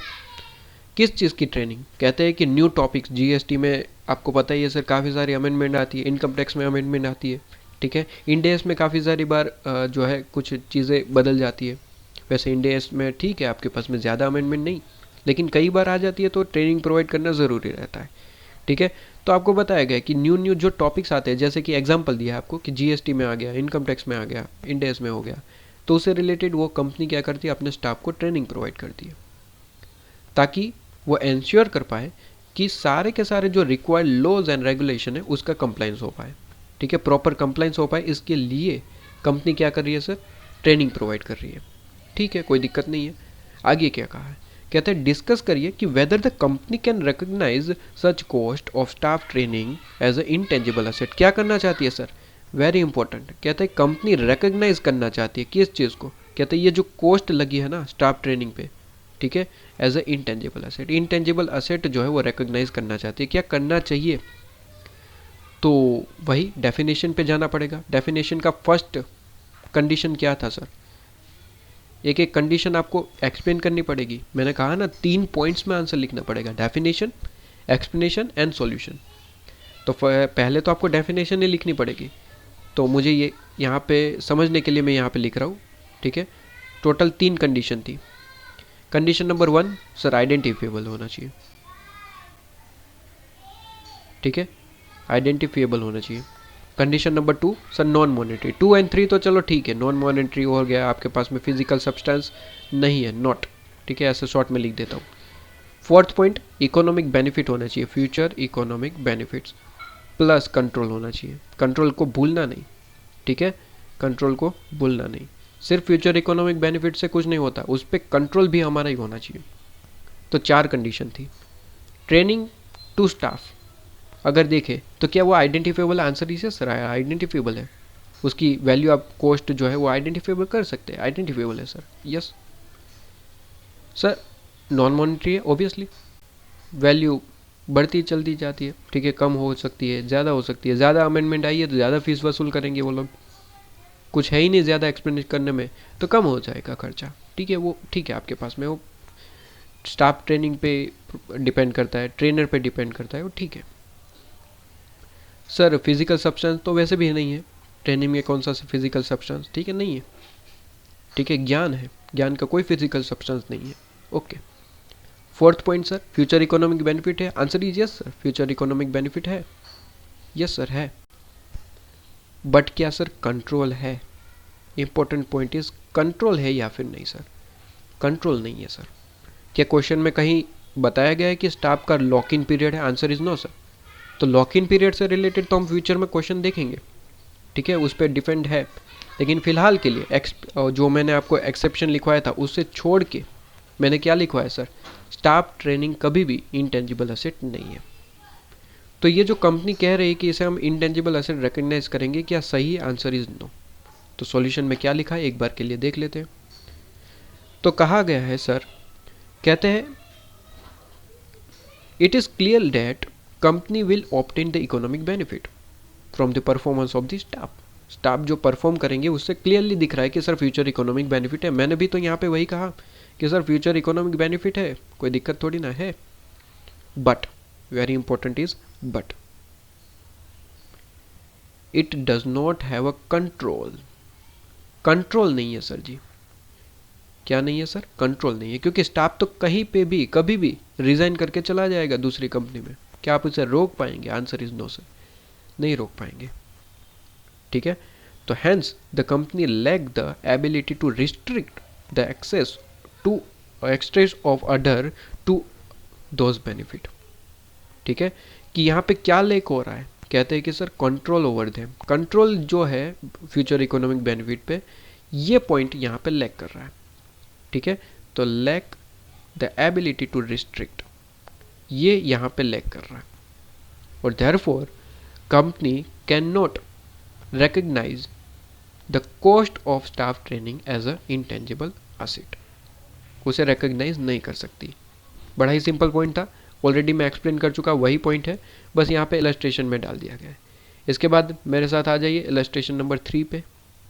किस चीज़ की ट्रेनिंग? कहते हैं कि न्यू टॉपिक्स, जीएसटी में आपको पता ही है सर काफ़ी सारी अमेंडमेंट आती है, इनकम टैक्स में अमेंडमेंट आती है। ठीक है, इंडेस में काफ़ी सारी बार जो है कुछ चीज़ें बदल जाती है। वैसे इंडेस में ठीक है आपके पास में ज़्यादा अमेंडमेंट नहीं, लेकिन कई बार आ जाती है तो ट्रेनिंग प्रोवाइड करना ज़रूरी रहता है। ठीक है, तो आपको बताया गया कि न्यू जो टॉपिक्स आते हैं, जैसे कि एग्जांपल दिया है आपको कि जीएसटी में आ गया, इनकम टैक्स में आ गया, इंडेस में हो गया, तो उससे रिलेटेड वो कंपनी क्या करती है? अपने स्टाफ को ट्रेनिंग प्रोवाइड करती है, ताकि वो इंश्योर कर पाए कि सारे के सारे जो रिक्वायर्ड लॉज एंड रेगुलेशन है उसका कंप्लाइंस हो पाए। ठीक है, प्रॉपर कंप्लाइंस हो पाए, इसके लिए कंपनी क्या कर रही है सर? ट्रेनिंग प्रोवाइड कर रही है। ठीक है, कोई दिक्कत नहीं है। आगे क्या कहा है? कहते हैं डिस्कस करिए कि whether the company can recognise such cost of staff training as a intangible asset. क्या करना चाहती है सर? Very important. कहते हैं कंपनी रिकॉग्नाइज करना चाहती है किस चीज़ को? कहते हैं ये जो कॉस्ट लगी है ना स्टाफ ट्रेनिंग पे, ठीक है, as a intangible asset. Intangible asset जो है वो रिकॉग्नाइज करना चाहती है। क्या करना चाहिए? तो वही डेफिनेशन पे जाना पड़ेगा। डेफिनेशन का फर्स्ट कंडीशन क्या था सर? एक एक कंडीशन आपको एक्सप्लेन करनी पड़ेगी। मैंने कहा ना 3 पॉइंट्स में आंसर लिखना पड़ेगा, डेफिनेशन, एक्सप्लेनेशन एंड सॉल्यूशन। तो पहले तो आपको डेफिनेशन ही लिखनी पड़ेगी। तो मुझे ये यहाँ पे समझने के लिए मैं यहाँ पे लिख रहा हूँ। ठीक है, टोटल 3 कंडीशन थी। कंडीशन नंबर 1 सर आइडेंटिफिएबल होना चाहिए। ठीक है, आइडेंटिफिएबल होना चाहिए। Condition number 2 sir non monetary. 2 and 3 तो चलो ठीक है, नॉन मॉनेटरी हो गया, आपके पास में फिजिकल सब्सटेंस नहीं है, नॉट। ठीक है, ऐसे शॉर्ट में लिख देता हूँ। 4th पॉइंट इकोनॉमिक बेनिफिट होना चाहिए, future economic benefits plus control होना चाहिए। कंट्रोल को भूलना नहीं। ठीक है, कंट्रोल को भूलना नहीं। सिर्फ फ्यूचर इकोनॉमिक बेनिफिट से कुछ नहीं होता, उस पर कंट्रोल भी हमारा ही होना चाहिए। तो 4 कंडीशन थी। ट्रेनिंग टू स्टाफ अगर देखें तो क्या वो आइडेंटिफिएबल आंसर ही से सर आइडेंटिफिएबल है, उसकी वैल्यू आप कॉस्ट जो है वो आइडेंटिफिएबल कर सकते हैं। आइडेंटिफिएबल है sir, yes. Sir non monetary है, ऑब्वियसली वैल्यू बढ़ती चलती जाती है, ठीक है, कम हो सकती है, ज़्यादा हो सकती है, ज़्यादा अमेंडमेंट आई है तो ज़्यादा फीस वसूल करेंगे वो लोग, कुछ है ही नहीं ज़्यादा एक्सपेंडिश करने में तो कम हो जाएगा खर्चा, ठीक है, वो ठीक है आपके पास में, वो स्टाफ ट्रेनिंग पे डिपेंड करता है, ट्रेनर पे डिपेंड करता है, वो ठीक है। सर फिजिकल सब्सटेंस तो वैसे भी नहीं है ट्रेनिंग में, कौन सा फिजिकल सब्सटेंस, ठीक है, नहीं है, ठीक है, ज्ञान है, ज्ञान का कोई फिजिकल सब्सटेंस नहीं है, okay. Fourth point sir, future economic benefit है, answer is yes sir, future economic benefit है, यस सर है, बट क्या सर कंट्रोल है, इंपॉर्टेंट पॉइंट इज कंट्रोल है या फिर नहीं सर, कंट्रोल नहीं है सर। क्या क्वेश्चन में कहीं बताया गया है कि स्टाफ का लॉक इन पीरियड है, आंसर इज नो सर। तो लॉक इन पीरियड से रिलेटेड तो हम फ्यूचर में क्वेश्चन देखेंगे, ठीक है, उस पर डिपेंड है, लेकिन फिलहाल के लिए जो मैंने आपको एक्सेप्शन लिखवाया था उससे छोड़ के मैंने क्या लिखवाया सर, स्टाफ ट्रेनिंग कभी भी इंटेंजिबल एसेट नहीं है। तो ये जो कंपनी कह रही है कि इसे हम इंटेंजिबल एसेट रिकग्नाइज करेंगे, क्या सही, आंसर इज नो। तो सॉल्यूशन में क्या लिखा है एक बार के लिए देख लेते हैं। तो कहा गया है सर, कहते हैं it is clear that company will obtain the economic benefit from the performance of the staff. Staff जो परफॉर्म करेंगे उससे क्लियरली दिख रहा है कि सर फ्यूचर इकोनॉमिक बेनिफिट है। मैंने भी तो यहाँ पे वही कहा कि सर फ्यूचर इकोनॉमिक बेनिफिट है, कोई दिक्कत थोड़ी ना है, but very important is but it does not have a control. Control नहीं है सर जी, क्या नहीं है सर, कंट्रोल नहीं है, क्योंकि स्टाफ तो कहीं पे भी कभी भी रिजाइन करके चला जाएगा दूसरी कंपनी में, क्या आप उसे रोक पाएंगे, आंसर इज नो सर, नहीं रोक पाएंगे, ठीक है। तो hence the company lack the ability to restrict the access to access of other to those benefit, ठीक है, कि यहाँ पे क्या लैक हो रहा है, कहते हैं कि sir control over them, control जो है फ्यूचर इकोनॉमिक बेनिफिट पे, ये पॉइंट यहाँ पे लैक कर रहा है, ठीक है। तो lack the ability to restrict, ये यहाँ पे लैक कर रहा है, और therefore company can not recognize the cost of staff training as a intangible asset, उसे recognize नहीं कर सकती। बड़ा ही सिंपल पॉइंट था, ऑलरेडी मैं एक्सप्लेन कर चुका, वही पॉइंट है, बस यहाँ पे इलस्ट्रेशन में डाल दिया गया है। इसके बाद मेरे साथ आ जाइए इलस्ट्रेशन नंबर 3 पे।